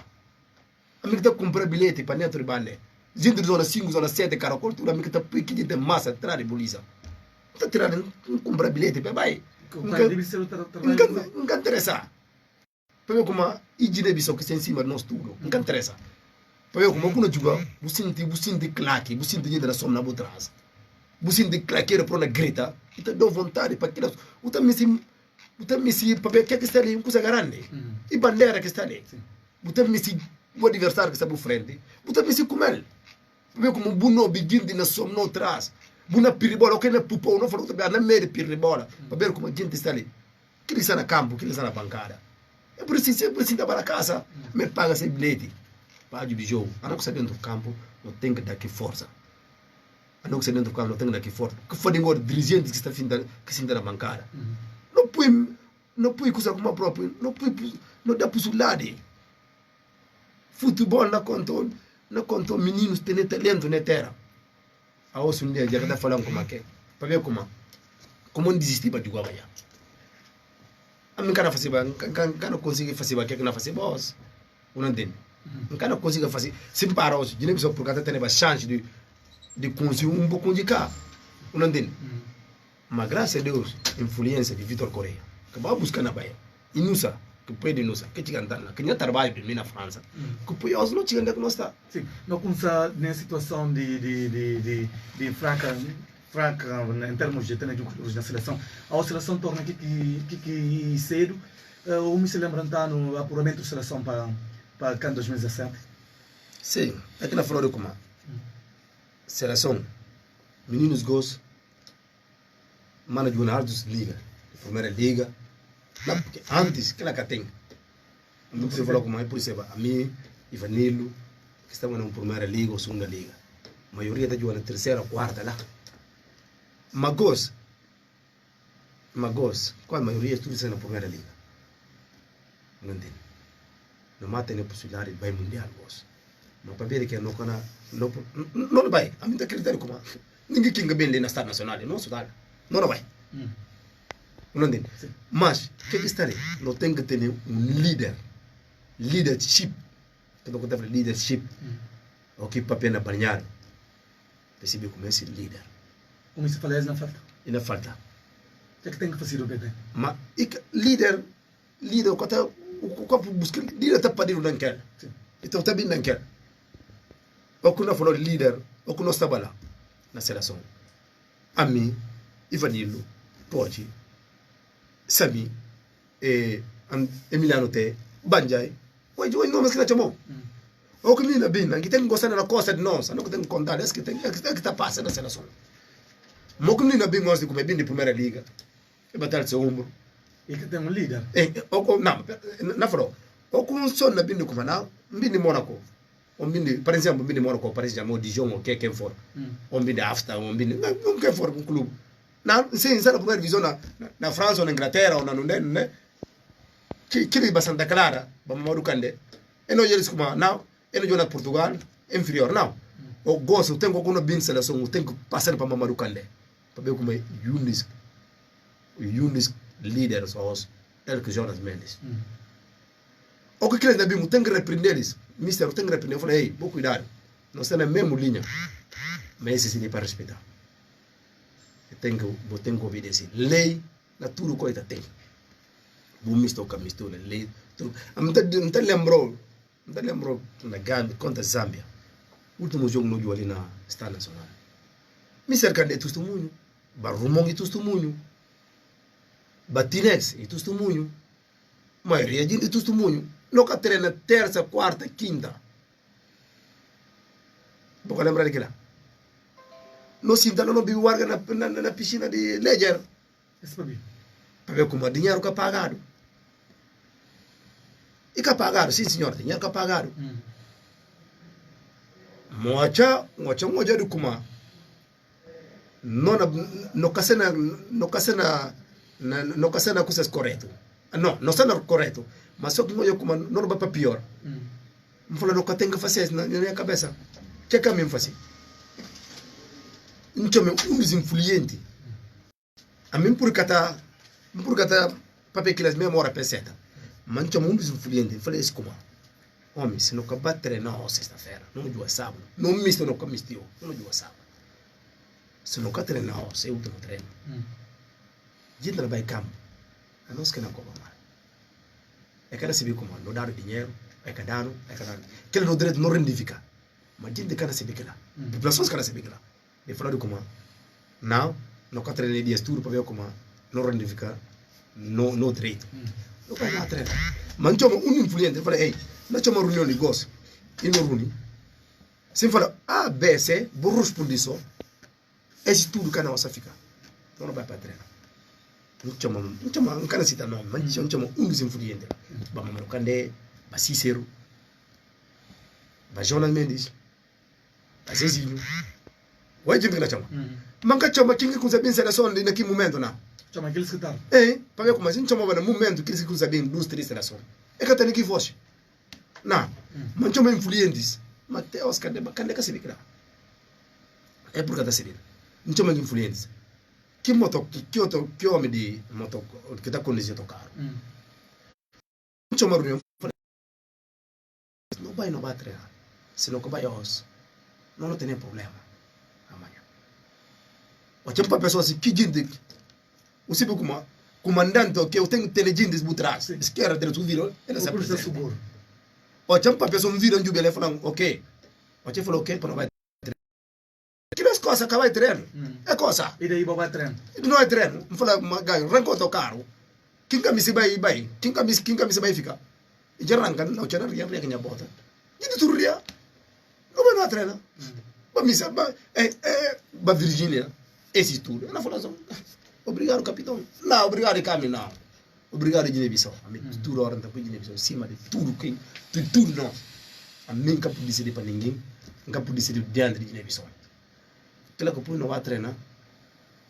a mim que está comprar bilhete para neto urbano gente de zona 5 zona 7 cara cultura me que está que de massa atrás de polícia está tirando comprar bilhete para vai não interessa para ver como a Guiné-Bissau que está em cima do nosso tudo não interessa para ver como quando joga você sente claque você sente gente na sombra por trás você sente claqueira para uma grita e te dá vontade para aquilo você me se para ver o que está ali uma coisa grande e bandeira que está ali você me se o adversário que está por frente você me se comer para ver como buno begin na sombra não traz buna piribola que na pupou não falou também na meio piribola para ver como a gente está ali que ele está na campo que ele está na bancada é por isso que para casa me paga esse bilhete paga de jogo a não que está dentro do campo não tem que dar aqui força a não que está dentro do campo não tem que dar aqui força que foi agora dirigente que está na bancada não põe coisa como a própria não dá possibilidade futebol não conta meninos tem talento na terra a outra um dia já está falando como é que para ver como não desistir para jogar amanhã a mim cara fazer não consigo fazer o que não fazer boss não entende não consigo fazer se para hoje de nem só por causa tem a chance de conseguir pouco de cá não entende mas graças a Deus influência de Vitor Correia que vai buscar na Bahia e Nusa que pode Nusa que tinha andado que já trabalha primeiro na França que pode hoje não tinha onde não está sim não começa nessa situação de fraca em termos de ter na seleção a seleção torna que cedo ou me se lembrando no apuramento da seleção para CAN 2017 sim é que na Flórida como seleção meninos gols mana de uma liga primeira liga antes que ela tem não precisa falar como é por isso a mim Ivanilo que estava na primeira liga ou segunda liga a maioria está jogando na terceira ou quarta lá Magos, qual a maioria tudo está na primeira liga não entende não mata nem possibilidade de vai mundial ma papel que no kana no vai a mim tá critério como ninguém que bem ali na estado nacional não sudal não vai não entende mas que está ali não tem que ter leadership que não conta leadership o que papel na banhado percebe como esse líder como se fala na falta e na falta o que tem que fazer o bebê mas líder o que busca líder tá pedindo não quer então tá bem não quer o que não falou líder o que não estava lá na seleção a mim Ivanilo Porti Sami Emiliano Te Banjai hoje não mais que na chamou o que menina bem que tem gostando na costa de nós não que tem contar é que tem que tá passando na seleção mas que menina bem gosta de comer bem de primeira liga e bater seu ombro e que tem líder não falou o que um son na bem de comer não bem de Monaco por exemplo bem de Monaco por exemplo Dijon ou quem for bem de Afta bem de não quem for um clube não sem ser a primeira divisão na França ou na Inglaterra ou na né que é bastante clara vamos marucande e não eles como não e não joga Portugal inferior não o gosto tem alguma bem seleção tem que passar para marucande para ver como é Yunis líderes os que Jonas Mendes o que querem bem tem que repreender eles mister tem que repreender eu falei ei vou cuidar não está na mesma linha mas esse sim é para respeitar tem que obedecer lei na tudo coisa tem vou misturar lei não te lembrou na Gambia contra Zâmbia último jogo no ali na Estado Nacional mister Kande testemunho Barumong e testemunho Batinex e testemunho maioria de testemunho nunca treina terça, quarta, quinta vou lembrar daquela no sinta não bibi warga na piscina de Ledger para ver como o dinheiro que é pagado e que é pagado sim senhor dinheiro que é pagado mocha de kuma no casena coisas correto não está correto mas só que eu como não vai para pior me fala não que tem que fazer na minha cabeça que caminho fazer então dos influentes a mim por cata papel que elas mesmo hora peseta mas então dos influentes falei isso como homem se não acabar treinar sexta-feira não joga sábado não misto não mistiu não joga sábado se não acabar treinar é o último treino gente não vai campo a nós que não cobra mal é que receber como não dar dinheiro é que dar que ele não direito não rendifica mas gente que receber que lá populações que receber que lá de falar como não acabar treinar dias tudo para ver como não rendifica no direito não vai lá treinar mas então influente fala ei não chama reunião de gosto e não reúne sem falar A, B, C vou responder isso esse tudo que não vai ficar não vai para treinar não chama não quero citar nome mas não chama dos influentes vamos marcando ba Cicero ba Jonas Mendes ba Zezinho vai de que chama manca chama quem que usa bem seleção naquele momento não chama aqueles que estão para ver como assim chama no momento que eles usa bem indústria seleção é que tem que fosse não mas chama influentes Mateus cadê que se vira é por que se vira não chama influentes que moto que homem de moto que está conduzindo o carro não chama reunião não vai treinar se não vai hoje não tem problema amanhã o tempo pessoa assim que gente o tipo como comandante que eu tenho inteligentes por trás esquerda direita vira ela se apresenta o tempo pessoa vira um jubile falando ok o tempo falou ok para não vai que as coisas que vai treinar é coisa e daí vai treinar não é treino não fala ganho arranca o carro quem camisa vai quem camisa vai ficar e já arranca não tinha ria que minha bota e de tudo ria não vai treinar ba misa ba Virgínia esse tudo ela falou assim obrigado capitão não obrigado Cami não obrigado Guiné-Bissau a mim tudo hora tá Guiné-Bissau cima de tudo quem tudo não a mim nunca pude decidir para ninguém nunca pude decidir dentro de Guiné-Bissau aquela que não vai treinar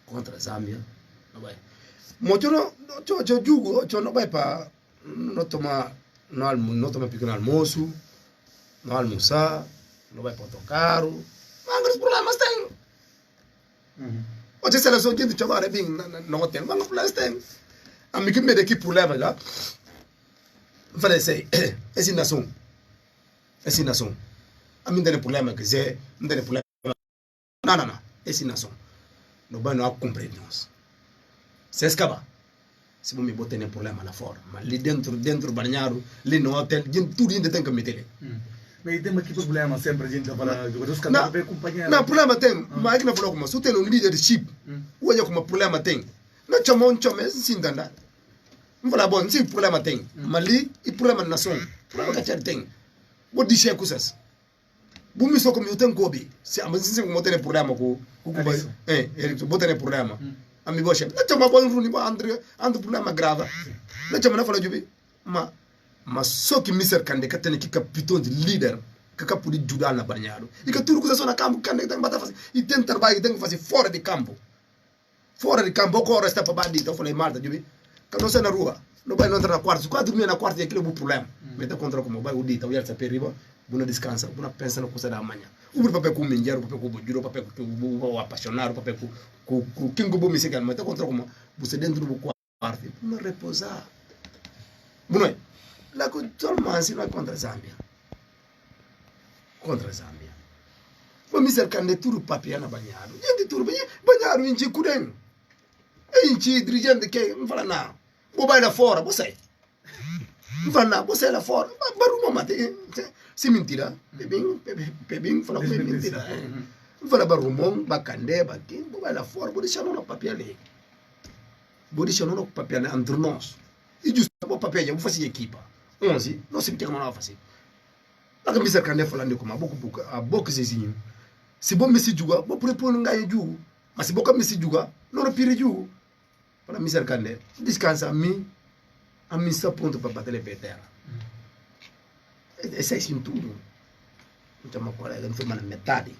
contra a Zâmbia não vai mas eu digo eu não vai para não tomar pequeno almoço não almoçar não vai para autocarro. Mas os problemas tem. Hoje se elas são gente chamar bem no hotel, mas os problemas tem. A mim que me daqui problema lá. Falei sei, esse nação. Esse nação. A mim tem problema que é, não tem problema. Não, esse nação. Não vai não compreender nós. Se escapa. Se você botar nem problema lá fora, mas ali dentro do banheiro, ali no hotel, tudo ainda tem que meter. Mas tem aqui problema sempre a gente fala jogadores que não bem companheiro. Não, problema tem, mas que não falou como se tem um leadership, olha como problema tem. Não chamou assim entenda. Não fala bom, sim problema tem, mas ali e problema na nação, problema que tem. Vou dizer coisas. Vou me só como eu tenho cobi, se a mas como tem problema com ele botar problema. Amigo chefe, não chama bom runi ba andre problema grave. Não chama na fala jubi, mas só que Mr. Kande que tem que capitão de líder, que capô de judar na banhado. E que tudo coisa só na campo, Kande tem que bater fazer. E tem trabalho, tem que fazer fora de campo. Fora de campo, agora está para bandito. Eu falei, Marta, jubi, que não sai na rua, não vai não entrar na quarto. Quando dormir na quarto é aquele problema. Meta contra como vai o dito, o ir se perigo, buna descansa, buna pensa na coisa da manhã. O papel com mendigo, o papel com bujuro, o papel com o apaixonado, o papel com quem go me segue, meta contra como você dentro do quarto, não repousar. Bueno, la cultura si no contra Zambia. Contra Zambia. Vou me cercar de tudo papel na banhado. Gente tudo banhado em Chicurem. Em dirigente que não fala nada. Vou vai lá fora, você. Não fala nada, você lá fora. Barulho mate. Se mentira, bebim fala que mentira. Não fala barulho, bacande, baquim, vou vai lá fora, vou deixar no papel ali. Vou deixar no papel entre nós. E justo o papel, vou fazer equipa. 11, não sei o que eu fazer. A camisa que eu falando como a boca zezinho. Se bom me se juga, vou propor um ganho jugo. Mas se boca me se juga, não repire jugo. Para me cercar né, descansa a mim está pronto para bater a terra. Esse é assim tudo. Então uma colega não foi na metade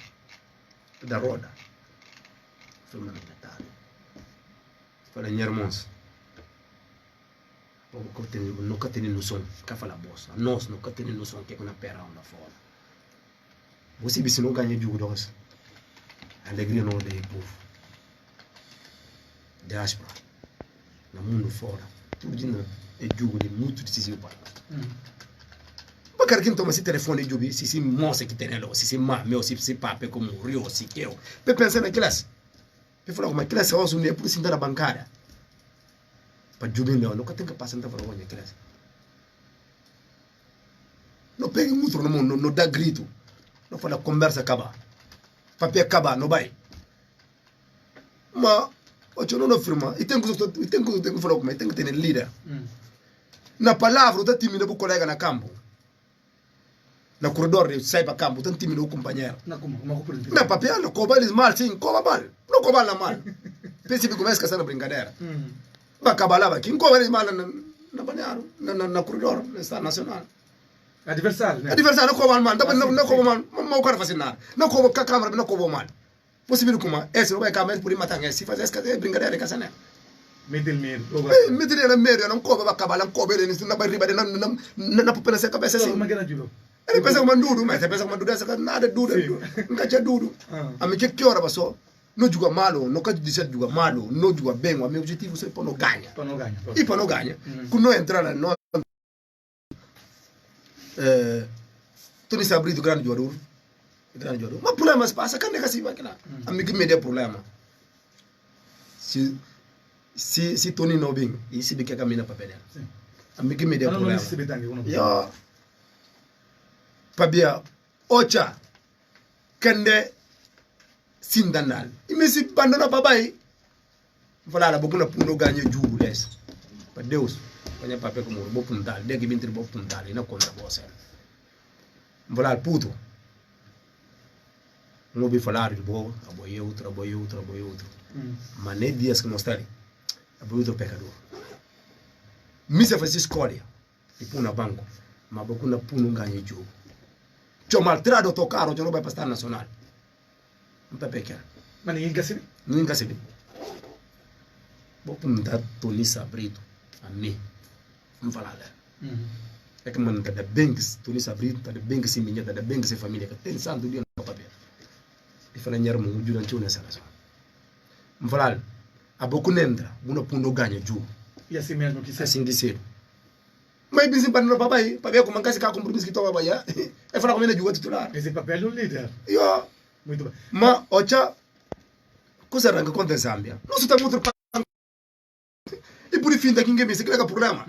da roda. Foi na metade. Falei, irmãos. Nunca tem noção que fala bosta. Nós nunca tem noção que é uma pera lá fora. Você se não ganha de nós, a alegria não é do povo. Diáspora, no mundo fora, tudo é jogo de muito decisivo para nós. Para quem toma esse telefone de jogo, se moça que tem lá, se meu, se papo como o rio, se que eu, pensa na classe. Eu falo como a classe é o que por sentar a bancária. Para jubin não, nunca tem que passar na vergonha classe. Não pega muito no mundo, não dá grito. Não fala conversa acaba. Papel acaba, não vai. Mas hoje não afirma, e tem que falar como, tem que ter líder. Na palavra, está tímido o colega na campo. Na corredor, sai para campo, está tímido o companheiro. Na papel, não cobra eles mal, sim, cobra mal. Não cobra lá mal. Pense que começa a caçar na brincadeira. Vai acabar lá, quem cobra eles mal na banheiro, na corredor, no Estado Nacional. Adversário, né? Adversário não cobra mal, não cobra mal, não quero fazer nada. Não cobra com a câmera, não cobra mal. Você viu como esse não vai acabar por matar esse, se fazer essa brincadeira, caça né? Meter medo. Meter na medo, não cobra, vai acabar, não cobra, não vai riba, não pode pensar a cabeça assim. Como é que é aquilo? Ele pensa como duro, mas ele pensa como duro, essa nada duro, nunca tinha duro. A mim que hora passou? Não joga malo, não quero dizer joga malo, não joga bem, o meu objetivo é para não ganhar. Para não ganhar. E para não ganhar. Quando não entrar lá, não. Tu nem sabe do grande jogador. Mas problema se passa, quando é que se vai lá? A mim que me dê problema. Se Tony não vem, e se que caminha para perder. A mim que me dê problema. Eu Pabia, ocha, kende sindanal. E me se bandona papai. Voilà, la beaucoup na puno gagner jour les. Pa Deus, kanya papel como bo puntal, de que vinte bo puntal, na contra você. Voilà puto. Não vi falar de boa, aboie outro. Mas nem dias que mostrarem. Aboie outro pecador. Misa faz escolha. E puna banco. Mas beaucoup na puno gagner jour. C'è maltrato tuo caro, c'è roba per stare nazionale. Non per perché. Ma ninguém quer saber. Ninguém quer saber. Vou perguntar Tony Sabrito a mim. Vamos falar lá. é que mano tá da bem que tu nem sabe tá da bem que se minha tá da bem que se família que tem santo dia no papel e fala nyar mu durante uma sala só me falar a boku nendra una pundo ganha ju E assim mesmo que assim de ser mas bem para no papai como que se cá compromisso que toba baia é falar como ele ju titular esse papel do líder. yo Muito bem. ma ocha cosa ranka conta Zambia não se tá muito e por fim daqui ninguém me se que programa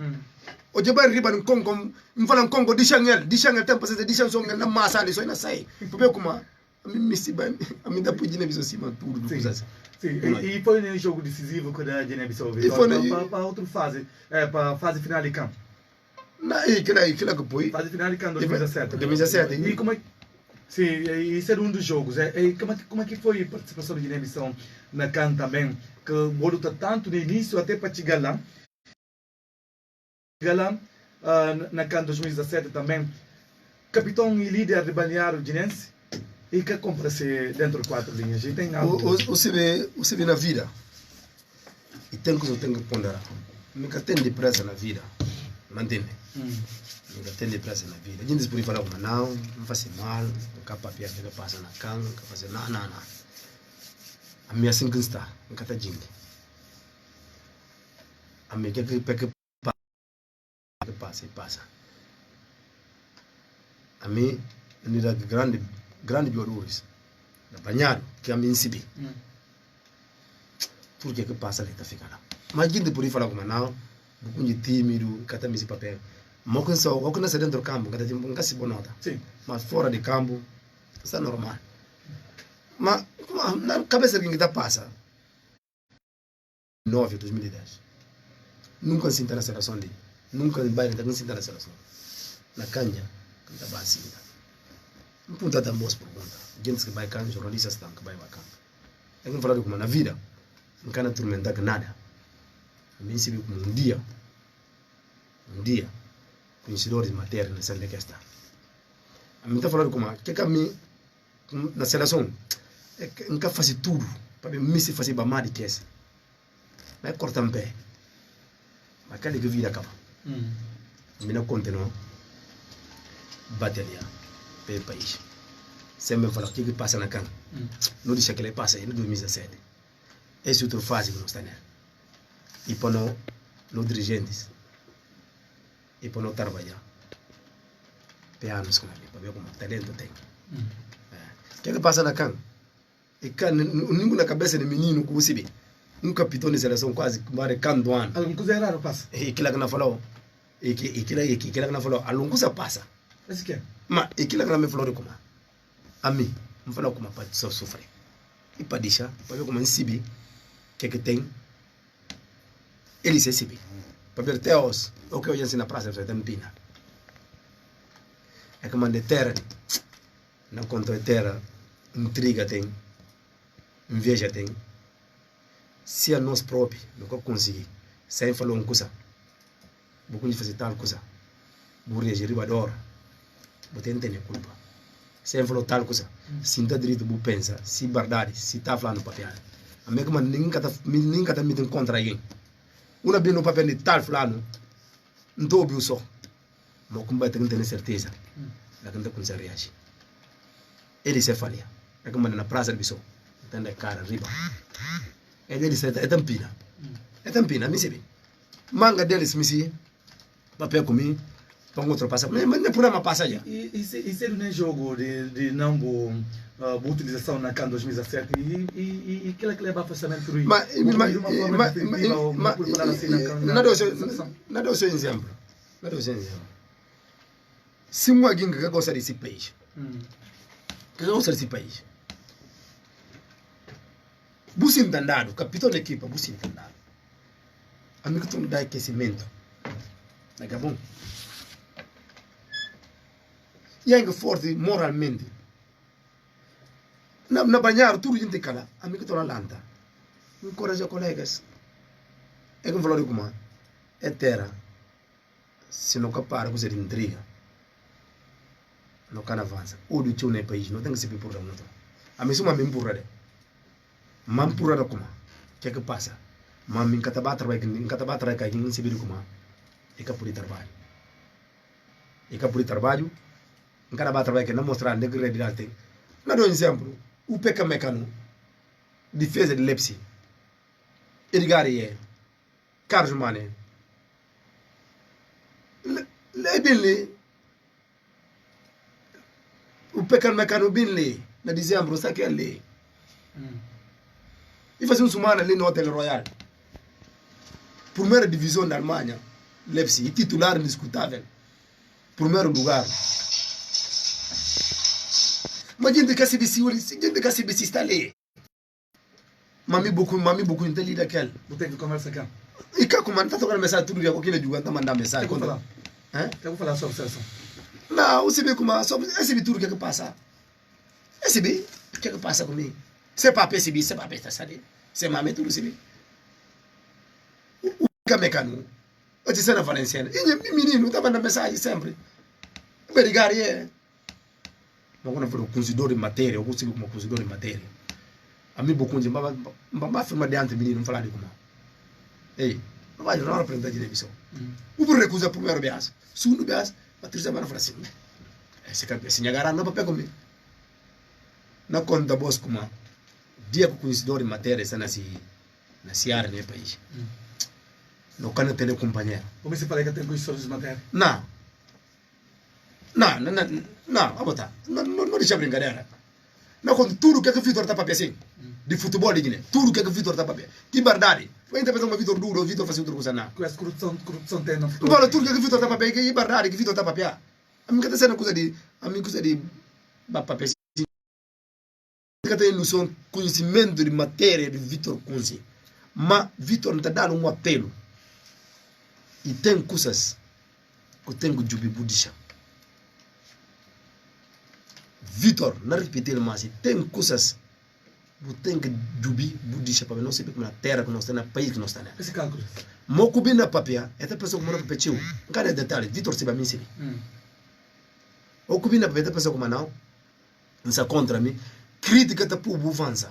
o jabar riba no Congo mfala Congo di Chanel tempo se di Chanel na massa ali só ina sai porque como a mim me siba a mim da pude na visão cima tudo do coisa Sim, e foi um jogo decisivo quando a Guiné-Bissau veio para outra fase, para a fase final de campo. Que lá que foi Fase final de campo 2017. 2017 E como é sim, e ser um dos jogos, como é que foi a participação da Guiné-Bissau na CAN também, que o bolo está tanto no início até para chegar lá. Na CAN 2017 também, capitão e líder de balneário guinense, e que compra-se dentro de 4 linhas. E tem algo. Você vê na vida, e tem que eu tenho que ponderar. Nunca tem depressa na vida, não entende? Nunca tem depressa na vida. A gente pode falar como não faz mal, não capaz de que passa na CAN, não faz não. A minha assim que está, nunca está jingue. A minha que passa. A mim, não dá grande biorures. Da banhado, que a mim se vê. Por que passa ali, tá ficando lá? Mas a gente pode falar como não, um pouco de tímido, que está me se papel. Mas quando você dentro do campo, cada tempo nunca se bonota. Sim. Mas fora de campo, está normal. Mas na cabeça de quem está passa, 2010, nunca se na seleção dele. Nunca vai não se na seleção. Na canha, quando está assim. Não pode dar boas perguntas. Gente que vai canha, jornalistas estão que vai bacana. É que falar como na vida, não quero atormentar que nada. A mim se viu como um dia, conhecedores de matéria nessa de que está. A mim está falando como que a mim na seleção é que nunca faz tudo para mim se fazer bamar de que é. Não é cortar um pé. Mas aquele que vira acaba. A mim não continua batalha pelo país. Sempre fala o que passa na CAN. Não deixa que ele passe em 2017. Essa é outra fase que nós estamos. E para nós dirigentes e para nós trabalhar anos com ele, para ver como talento tem. O que passa na CAN? E CAN, ninguém na cabeça de menino que você vê. Um capitão de seleção quase que vai CAN do ano. Alguma coisa rara passa. E aquilo que não falou, e aquilo que não falou, alguma coisa passa. Mas o que é? Mas aquilo que não me falou como a mim, não falou como para sofrer. E para deixar, para ver como receber, o que tem. Ele se recebe. Para ver teos, o que eu ensino na praça, você tem pina. É que manda terra, não conta terra, intriga tem, inveja tem. Se a nós próprios não conseguir, sem falar uma coisa, vou fazer tal coisa, vou reagir riba da hora, vou ter culpa. Sem falar tal coisa, se não está direito, vou pensar, se verdade, se está falando papel. A minha que ninguém está me contra alguém. Uma vez no papel de tal fulano, não estou ouvindo só. Mas como vai ter que ter certeza, ela não consegue reagir. Ele se falia. É como na praça de pessoa, entende a cara, riba. É deles, é tampina. É tampina, me sabe. Manga deles, me se papel comigo, para outro passar. Mas não é programa passa já. E ser um jogo de não boa utilização na CAN 2017 e aquilo que leva a afastamento por aí. Nada é o seu exemplo. Se alguém que gosta desse país, que gosta desse país, você entendado, capitão da equipa, você entendado. Amigo, tu não dá aquecimento. Não é bom? E ainda forte moralmente. Na banhar, tudo gente cala. Amigo, tu não lanta. Encoraja colegas. É que eu falo de como é terra. Se não capara, você de intriga. Não can avança. O do tio no país, não tem que se vir por lá. A mim, sou uma empurrada. Uma empurrada como? O que é que passa? Mas em Catabá trabalha, em Catabá trabalha, em Sibir como? É que por trabalho. e capuri trabalho cara vai trabalhar que não mostrar nem que realidade na do exemplo o peca mecano defesa de Leipzig Irigari Carlos Mane le binli o peca mecano binli na dezembro sa que ali e faz semana ali no Hotel Royal primeira divisão da Alemanha Leipzig titular indiscutável primeiro lugar mas gente que se bisi está ali mami beaucoup inte ali daquele Você tem conversa cá. e cá como tá tocando mensagem tudo dia com aquele jogando tá mandando mensagem Quer falar? hein Quer falar sobre seleção? não você vê como sobre esse tudo que passa esse bi que passa comigo c'est pas possible c'est pas possible c'est mami tudo se o camecano o te sena valenciana e menino tá mandando mensagem sempre obrigado mas quando for considerador de matéria eu consigo como considerador de matéria a mim beaucoup de mbamba firma de ante menino falar de como ei não vai não representar de divisão o por recusa primeiro bias segundo bias a terceira semana fala assim esse cara se negará não papel comigo na conta boss como dia com conhecedor de matéria está na área no país não cana ter companheiro Como você fala que tem conhecedores de matéria? não abota não deixa brincadeira não quando tudo que Vitor tá papel assim de futebol de Guiné tudo que Vitor tá papel que verdade vai entender uma Vitor duro Vitor faz outra coisa não Com essa corrupção tem no futuro. fala tudo que Vitor tá papel que verdade que Vitor tá papel a mim que tá sendo coisa de papel que tem noção conhecimento de matéria de Vitor Kunzi mas Vitor não tá dando um apelo e tem coisas que tem que jubi budisha Vitor, não repetir mais, tem coisas que tem que jubi budisha para não saber como na terra que nós estamos, no país que nós estamos. Esse cálculo. Moco bem na papel, essa pessoa como não repetiu, cada detalhe, Vitor se vai me ensinar. O que bem na papel, essa pessoa como não, nessa contra mim, crítica tá por buvança.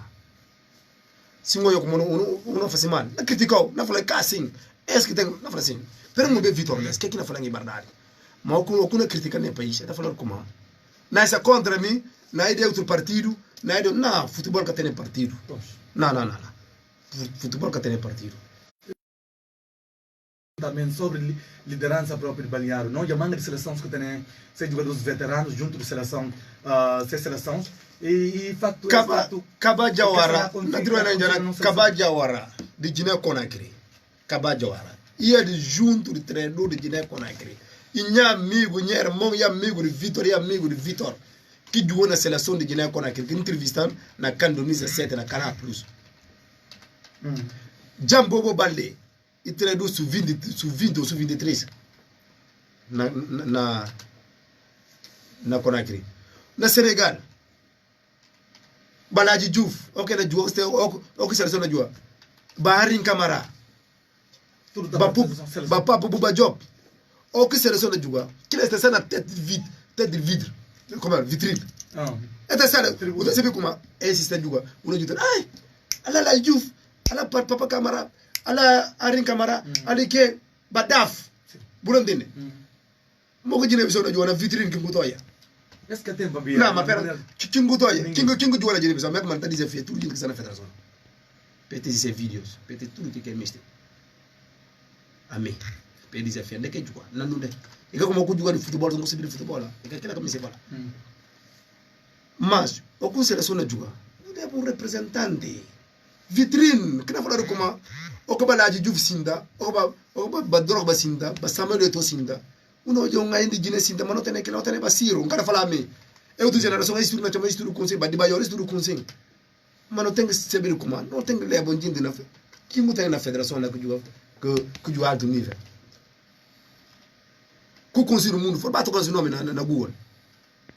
Se eu como não faz mal, não criticou, não falei cá assim, esse que tem, não falei assim, pero não bem Vitor, esse que aqui não fala em verdade. Mas o que não critica nem país, está falando como nessa contra mim, na ideia outro partido, na ideia não, futebol que tem partido. Não. Futebol que tem partido. Também sobre liderança própria de Balneário, não a manga de seleções que tem, seis jogadores veteranos junto de seleção, seis seleções e fato Kaba Jawara, Kaba Jawara de Guiné Conakry. Kaba Jawara. E ele junto de treinador de Guiné Conakry. E minha amigo, minha irmão, e amigo de Vitor, que jogou na seleção de Guiné Conakry, que entrevistando na CAN 2017 na Canal Plus. Jambobo Balde, e treinador sub-20 ou sub-23 na Conakry. Na Senegal, Balaji Diouf, ok na Diouf, ok seleção na Diouf. Baharin Camara, Bapapu Buba Diop. O que seleção da Juga? Que ele está na tête de vidre. Como é? Vitrine. Esta sala, você vê como é esse está Juga? O não diz, ai, ala la Diouf, ala Papa Camara, ala Arin Camara, ala que Badaf, Burundine. Mogo de televisão da Juga na vitrine que mutoia. Est-ce que tem babia? Não, mas pera, que mutoia, que Juga na televisão, mas man tá dizendo feio tudo que está na federação. Pete esses vídeos, pete tudo que é misto. Amém. Eles afirmam que é jogar, não é. E como eu jogo de futebol, não consigo de futebol, é que aquela que me se fala. Mas o que seleção é jogar, não é um representante, vitrine, que não falaram como o que Balaji Diouf sinda, o que Badrogba sinda, Samuel Eto'o sinda, não é um ainda de sinda, mas não tem aquele, não tem basiro, um cara fala a mim, eu tô geração estudo, mas também estudo conselho, mas de maior estudo conselho, mas não tem que saber como, não tem que levar um dia na que não tem na federação que joga alto nível. Que consigo o mundo, for bato com esse nome na Google.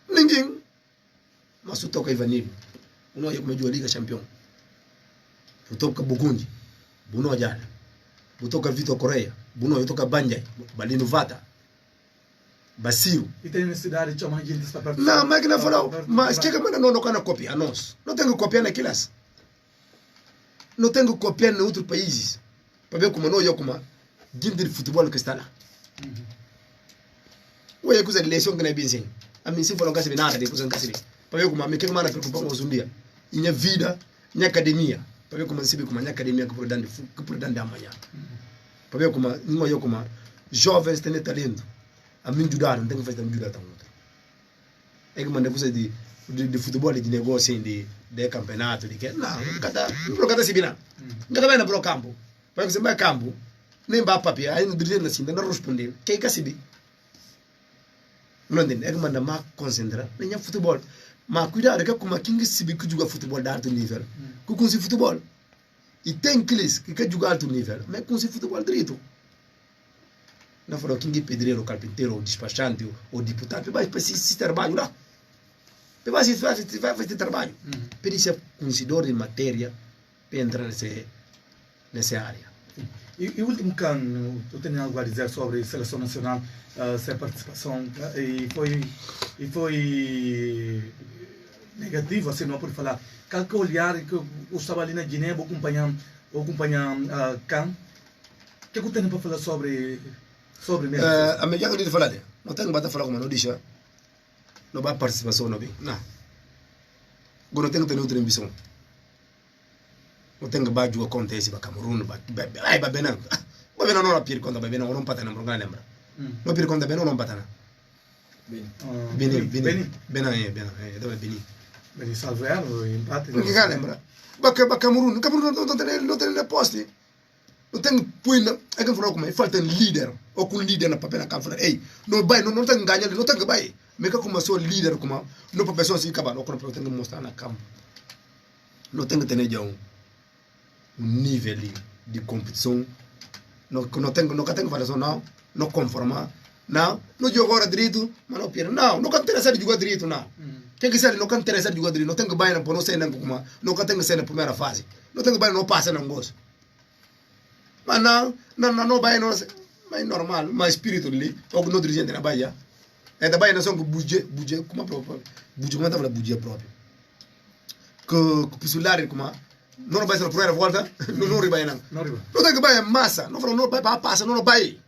Ninguém. Mas o toca Ivanildo. O nome é como a Liga Campeão. O toca Bugundi. Buno Ajala. O toca Vitor Correia. Buno, eu toca Banjai. Balino Vata. Basiru. E tem necessidade de chamar gente para participar? Não, mas que não falou. Mas que não can copiar nós. Não tenho que copiar naquelas. Não tenho que copiar em outros países. Para ver como não eu como gente de futebol que está lá. Oye coisa eleição que não é bem assim. A mim se for não quer saber nada de coisa não quer saber. Para ver como a mim que me preocupa com um dia. E minha vida, minha academia. Para ver como se vê como a minha academia que por dentro de amanhã. Para ver como não eu como jovens têm talento. A mim ajudar, não tem que fazer me ajudar tanto. É que manda coisa de futebol, de negócio, de campeonato, de que não cada se bina. Cada vai na pro campo. Para que você vai campo, nem vai papel, aí no dirigente assim, não responder. Que é que se bi? Não entende? É que manda mais concentrar nem é futebol. Mas cuidado, que como quem se bi que joga futebol de alto nível, que consegue futebol. E tem aqueles que quer jogar alto nível, mas consegue futebol direito. Não falou quem é pedreiro, carpinteiro, ou despachante, ou deputado, vai para esse trabalho lá. Vai fazer trabalho. Por isso é conhecedor de matéria para entrar nessa área. E o último ano, eu tenho algo a dizer sobre a seleção nacional, sem participação, e foi negativo, assim, não por falar. Qualquer olhar que eu estava ali na Guiné, vou acompanhar Can. O que eu tenho para falar sobre mesmo? A melhor coisa de falar, não tenho que falar como não deixa. Não vai participação, não. Não. Agora tenho que ter outra ambição. Não tenho que baixar o acontece para Camerun, vai Benin. Vai Benin não apir conta, vai Benin não pata não lembra. Não apir conta Benin não pata não. Benin, Benin salvaram, empate. Não que lembra. Para Camerun não tem poste. Não tem punho, é que falou como falta líder, ou com líder na papel na campo. Ei, não vai, não tem ganhar, não tem que vai. Mas que começou líder como não para pessoa se acabar, não tem que mostrar na campo. Não tem que ter já um nível de competição. Não tem que fazer não conformar. Não joga agora direito, mas não perde. Não tem interesse de jogar direito, não. Quem quiser não tem interesse de jogar direito, não tem que vai não sei não como, não tem que ser na primeira fase. Não tem que vai não passa não gosto. Mas não vai não, mas normal, mas espírito ali, ou que não dirigente na Bahia. É da Bahia não são que budget, como próprio, budget como estava budget próprio. Que o pisolar como não vai ser a primeira volta, não vai não. Não tem que vai massa, não fala não vai passa, não vai.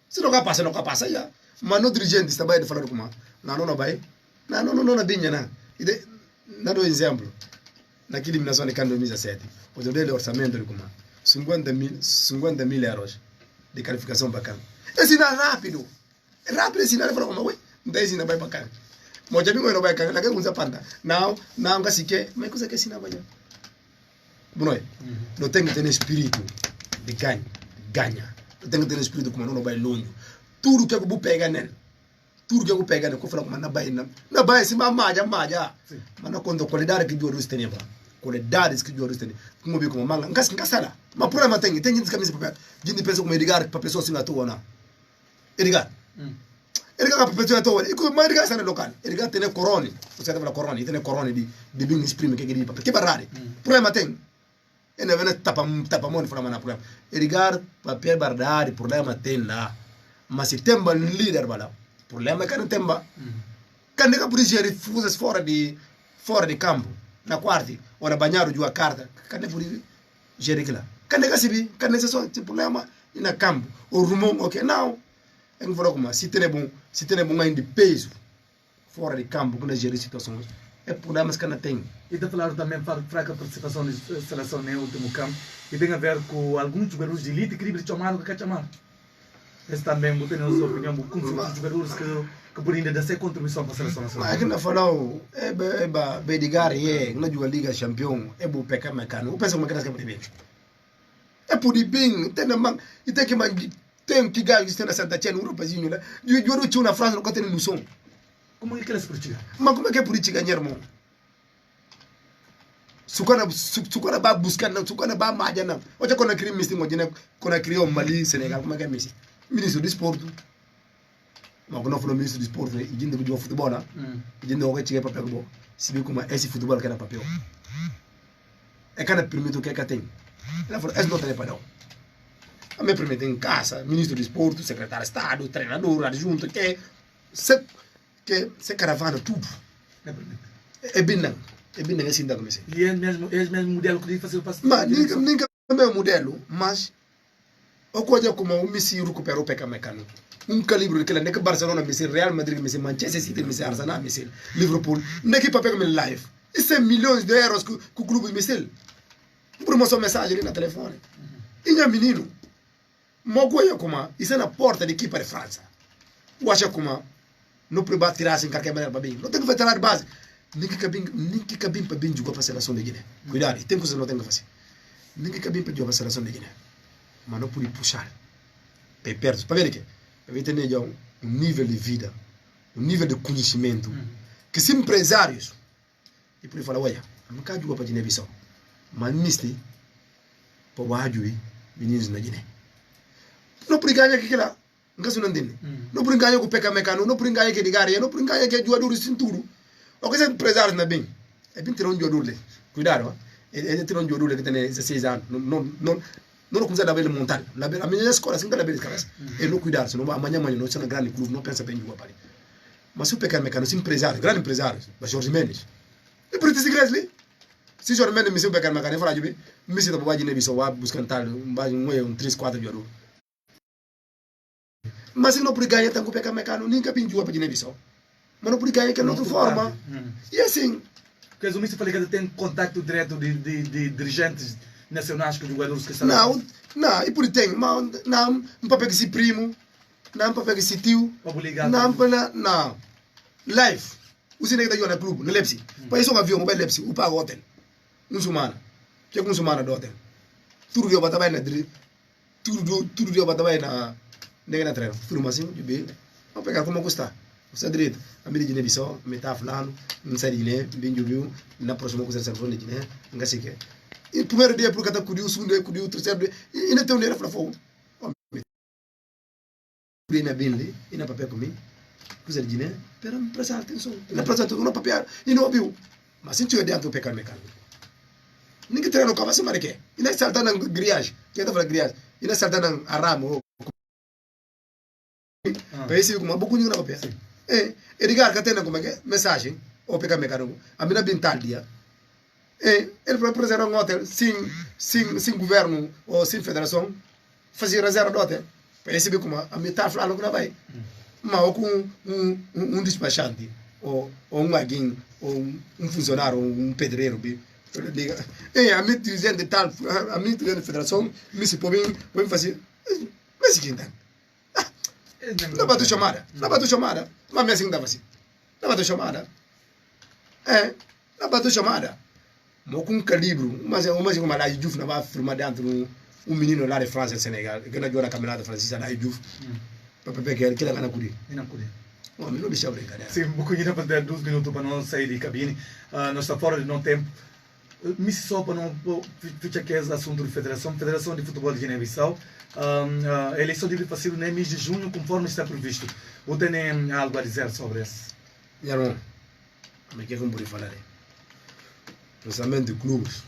Se não passa já. Mas não dirigente está vai de falar como não vai. Não binha não. E de na do exemplo. Naquela eliminação de CAN 2017, o dele orçamento de como 50 mil euros de qualificação para CAN. Ensina rápido. Rápido ensinar para como, ué, não tem ensinar para CAN. Mas já não vai CAN, naquele coisa panda. Não, que se quer, mas coisa que ensinar para já. Bom, não tem que ter espírito de ganha. Não tem que ter espírito como não vai longe. Tudo que eu vou pegar nele. Tudo que eu vou pegar nele, eu falo como não vai, se malha. Mas não conta a qualidade que o Deus tem, qualidades que o Deus tem. Como vi como manga, nunca sala. Mas problema tem gente que camisa papel. Gente pensa como Edgar para pessoa assim na tua não. Edgar para pessoa tua. E como Edgar está no local. Edgar tem corona. Você está falando corona, tem corona de bem exprime que ele papel. Que barrari. Problema tem. E não vem tapa mão fala mana problema. Edgar papel barrari, problema tem lá. Mas se tem um líder bala. Problema é que não tem ba. Quando é por gerir fusas fora de campo, na quarta, ou na banheiro de uma carta, quando é por gerir aquilo. Quando é que se vi, quando é que se problema na campo, o rumão, ok, não. É que fala como, se tem bom ainda de peso fora de campo, quando é gerir situações, é problemas que não tem. E de falar também fraca participação da seleção no último campo, e tem a ver com alguns jogadores de elite que chamaram que chamaram. Esse também, eu tenho a sua opinião, com os jogadores que por ainda dar contribuição para a seleção nacional. Mas é que não falou, Bedigar, não joga Liga Campeão, é bom pecar mecânico, eu penso que é por bem. É por bem, tem que ganhar isso na Santa Tia, no Europazinho, né? Eu tinha na França, não tem noção. Como é que é essa política? Mas como é que é política, irmão? Se o cara vai buscar, se o cara vai malhar, não. Hoje, quando eu criei quando eu criei o Mali, Senegal, como é que é isso? Ministro do Esporte. Mas quando eu falo ministro do Esporte, e gente que joga futebol, né? E gente que chega para papel, se vê como esse futebol que era papel. É que não permite o que é tem. Ela falou, esse não tem para não. A me permite em casa, ministro do Esporte, secretário de Estado, treinador, adjunto, que caravana, tudo. É bem não. É bem não, é assim da comissão. E é mesmo modelo que ele fazia o passo. Mas nem é o modelo, mas o coisa como o Messi recupera o peca mecano calibre que la nek Barcelona Messi Real Madrid Messi Manchester City Messi Arsenal Messi Liverpool nek papel como live isso milhões de euros que o clube Messi promoção mensagem na telefone inha menino mogoya como isso é na porta da equipa de França o acha como no privado tirar assim qualquer maneira babinho não tem que veterinário base ninguém cabim para bem jogar para a seleção de Guiné cuidado tem coisa não tem que fazer ninguém cabim para jogar para a seleção de Guiné mas não pode puxar perto para ver que eu tenho já nível de vida nível de conhecimento que se empresários e por falar olha não quero jogar para Guiné-Bissau mas misti para o rádio meninos na Guiné não pode ganhar que lá nunca se não entende não pode ganhar com o peca mecano não pode ganhar que de garia não pode ganhar que jogadores cinturão o que são empresários na bem é bem ter jogador cuidado é ter jogador que tem 16 anos não começa a dar montar a minha escola assim que ela cabeça e não cuidar senão amanhã não se na grande clube não pensa bem jogar para ele mas se o peca mecano se empresário grande empresário mas Jorge Mendes e por isso Gresley se Jorge Mendes me se o peca mecano fala de mim me se da boa Guiné-Bissau vai buscar tal um 3 4 jogador mas se não pode ganhar tanto peca mecano ninguém pode jogar para Guiné-Bissau mas não pode ganhar que é outra forma e assim porque o Messi falou que tem contato direto de dirigentes nacionais com jogadores que são não e por tem mas não papel que se primo não papel que se tio não live o cine que tá jogando clube no Leipzig para isso um avião vai Leipzig o paga hotel semana que é semana do hotel tudo dia bata vai na tudo dia bata vai na nega na treino formação de bem vamos pegar como custa você direito a minha Guiné-Bissau me tá falando não sai de Guiné bem jovem na próxima coisa serve de Guiné não sei que e primeiro dia porque tá curioso segundo dia curioso terceiro dia e não tem onde para fogo bem na bem ali e na papel comigo coisa de Guiné para prestar atenção na prestar tudo no papel e não viu mas se tiver dentro do pecar mecânico ninguém treina no cavalo se marque e não salta na griage que é da griage e não salta na aramo para esse como pouco ninguém na papel Edgar que tem como é mensagem ou pecar mecânico a minha bem tal dia ele foi preservar um hotel sem governo ou sem federação fazia reserva do hotel para receber como a metade falando que não vai mas com um despachante ou um alguém ou um funcionário ou um pedreiro a mim dizendo de tal a mim dizendo de federação me se pode fazer mas que então não bateu chamada mas assim dava assim não bateu chamada não bateu chamada mas com calibre mas como lá de Diouf não vai firmar dentro menino lá de França e Senegal que não joga na campeonato francesa lá de Diouf para pegar que lá na curi não deixa brincadeira sim um pouquinho para ter 2 minutos para não sair de cabine nós está fora de não tempo me só para não ficar que é assunto de federação de futebol de Guiné-Bissau a eleição deve fazer no mês de junho conforme está previsto ou tem algo a dizer sobre isso não mas que como pode falar pensamento de clubes,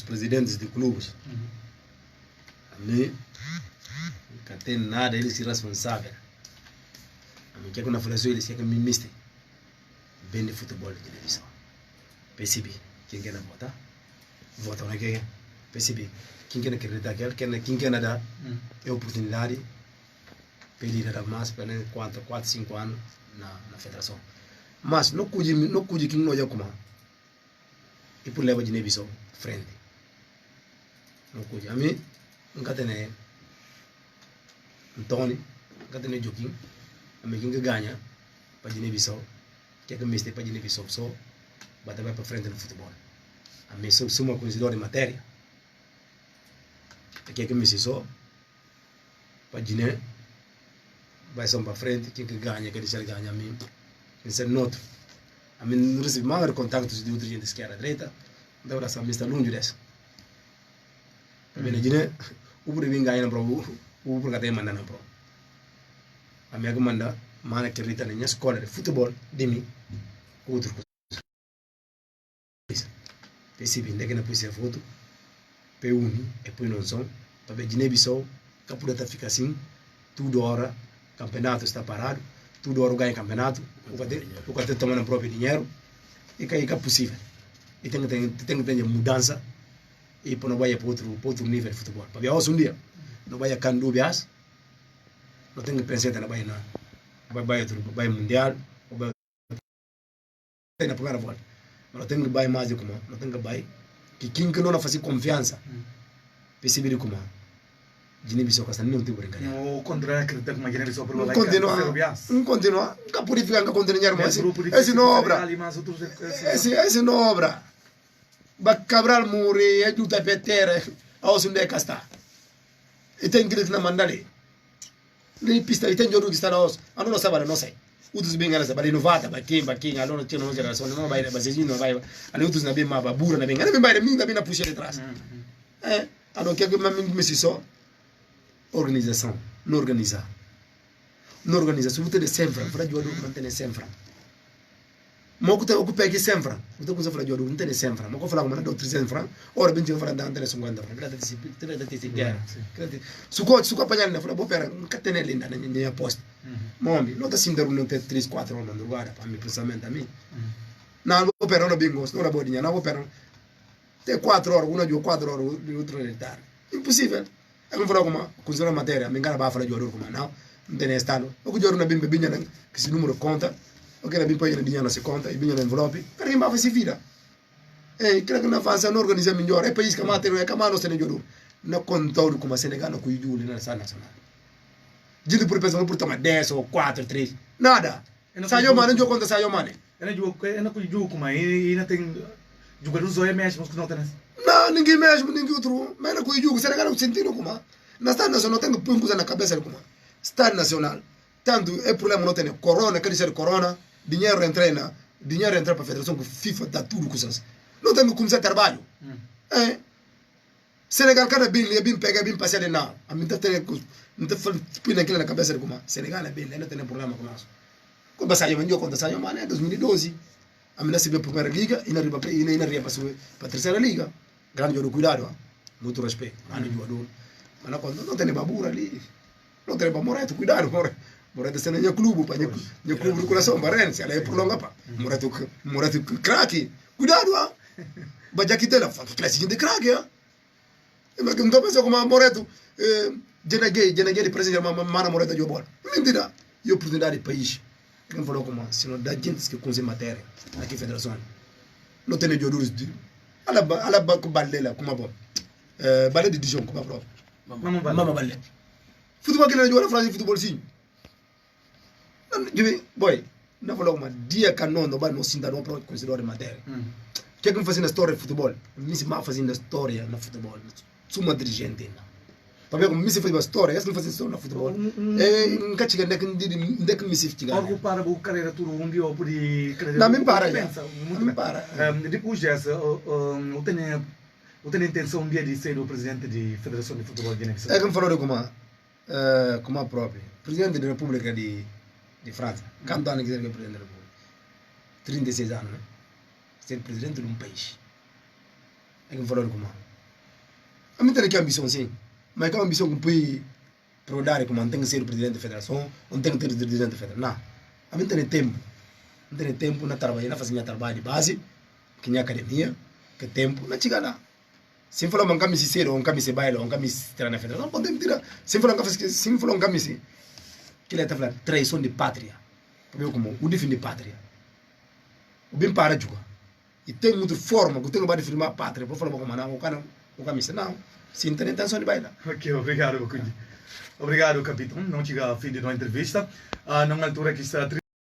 presidentes de clubes. A mim, não tem nada, eles se responsáveis. A mim, que é que na federação eles querem me mister bem de futebol de televisão. Percebi, quem quer votar? Vota, não quer? Percebi, quem quer acreditar quem quer dar é oportunidade para ele dar mais para 4, 5 anos na federação. Mas não cuide quem não é como e por levar de Guiné-Bissau frente não cuide a mim nunca tem Antônio nunca tem Joaquim a mim quem ganha para Guiné-Bissau que é que me para Guiné-Bissau só bata vai para frente no futebol a mim sou uma conhecedora de matéria que é que me só para Guiné vai só para frente quem que ganha que deixar ganha a mim isso é noto. A mim não recebi mais contactos de outra gente esquerda direita. Da hora essa mista longe dessa. A minha Guiné, o por vir ganhar para o por cada manda na pro. A minha que manda mana que rita na escola de futebol de mim outro coisa. Percebi que não precisa foto. P1 e põe no som para ver Guiné-Bissau, capureta fica assim, tudo hora campeonato está parado. Tudo hora ganha campeonato, o que toma no próprio dinheiro, e que é possível. E tem que ter mudança e para não vai para outro nível de futebol. Para ver um dia, não vai a Candubias, não tem que pensar na vai na vai mundial, vai na primeira volta. Mas não tem que vai mais de como, não tem que vai que quem que não faz confiança, perceber como Gini bisa kasih ni untuk beringat. No contra acredita que máquina só para Não continua, nunca purificar, nunca continuar mais. Esse não obra, esse não obra. Ba Cabral muri, é tudo a peteira, aos onde é que está. E tem que ir na mandali. Nem pista, e tem jogo que está aos, a não sabe, não sei. Outros bem elas, para inovada, para quem, a não tinha uma geração, não vai, mas eles não vai, ali outros na bem mais, burra na bem, na bem vai, na bem na puxa de trás. A não quer que me se só. Organização, não organizar. Não organizar, se você tem 100 francs, para jogador não tem 100 francs. Mas eu pego 100 francs, você consegue falar jogador não tem 100 francs. Mas eu falo que eu 300 francs, ora bem, eu falo que não tem 50 francs. Se eu apanhar, eu falo, pera, não tem ele ainda, nem aposta. Mas não está sendo não tem 3, 4 horas no lugar, para mim, pensamento a mim. Não, vou pegar não bem gosto, não é bodinha, não vou pegar. Tem 4 horas, uma de 4 horas, outra de tarde. Impossível. Eu falo como considera matéria, me engana para falar de jogador como não tem estado. O que jogador na bem bebinha que se número conta, o que na bem põe na dinheiro não se conta, e bem na envelope, para quem vai se vira. Creio que na fase não organiza melhor, é país que mata, não é que mais não tem jogador. Não conta como a Senegal não cuida de na sala nacional. Gente por pessoa por tomar 10 ou 4, 3, nada. Saiu mano, não conta saiu mano. Eu não cuido como aí, não tem jogadores só é mesmo que não tem. Não, ninguém mesmo, ninguém outro. Mas não cuido, você não sentindo como. Na Estado Nacional tem que pôr coisa na cabeça como. Estado Nacional, tanto é problema não tem corona, quer dizer corona, dinheiro entra para a federação, que FIFA dá tudo coisas. Não tem que começar trabalho. Senegal cada bem pega, bem passear de não. A mim não tem põe naquilo na cabeça como. Senegal é bem, não tem problema com nós. Quando saiu vendido quando saiu mano, 2012. A mim nasceu a primeira liga e na riba para a terceira liga. Grande jogo cuidado, muito respeito. Mano jogador. Mas não tem babura ali. Não tem para Moreto, cuidado, Moreto está no clube, para o clube do coração, Barense, ela é prolonga para. Moreto craque, cuidado, Baja aqui tem a classe de craque, Mas que não estou pensando como Moreto, Geneguei de presidente, Mana Moreto de bola. Mentira, e oportunidade de país. Quem falou como, se não dá gente que consegue matéria, aqui federação. Não tem jogadores de. Ala balela, como bom. Balé de Dijon, como prova. Mama balé. Futebol que não joga na França, futebol sim. Boy, não falou uma dia que não vai não sinta não para considerar matéria. O que é que fazendo a história de futebol? Me se mal fazendo a história no futebol. Sou uma dirigente. Para ver como me se faz a história, essa não faz história no futebol. Nunca chega onde que me se fica. Algo para a carreira tudo um dia ou por aí. Não me para já. Não me para. Depois dessa, eu tenho intenção um dia de ser o presidente da Federação de Futebol de Guiné-Bissau. É como falou como a própria. Presidente da República de França. Quantos anos que é presidente da República? 36 anos, né? Ser presidente de um país. É como falou como. A mim tem que ambição sim. Mas que a ambição que põe para o dar como tem que ser o presidente da federação, não tem que ter o presidente da federação. Não. A mim tem tempo. Não tem tempo na trabalhar, na fazer trabalho de base, que na academia, que tempo, não chega lá. Se falar um caminho sincero, um caminho se baila, um caminho se tirar na federação, não podemos tirar. Se falar um caminho que ele está falando traição de pátria. Para ver como o define pátria. O bem para de jogar. E tem muita forma que tem que definir a pátria. Para falar como não, o caminho não. Sim, tem intenção de bailar. Ok, obrigado, Bacundi. Obrigado, capitão. Não chega a fim de uma entrevista. Numa altura que está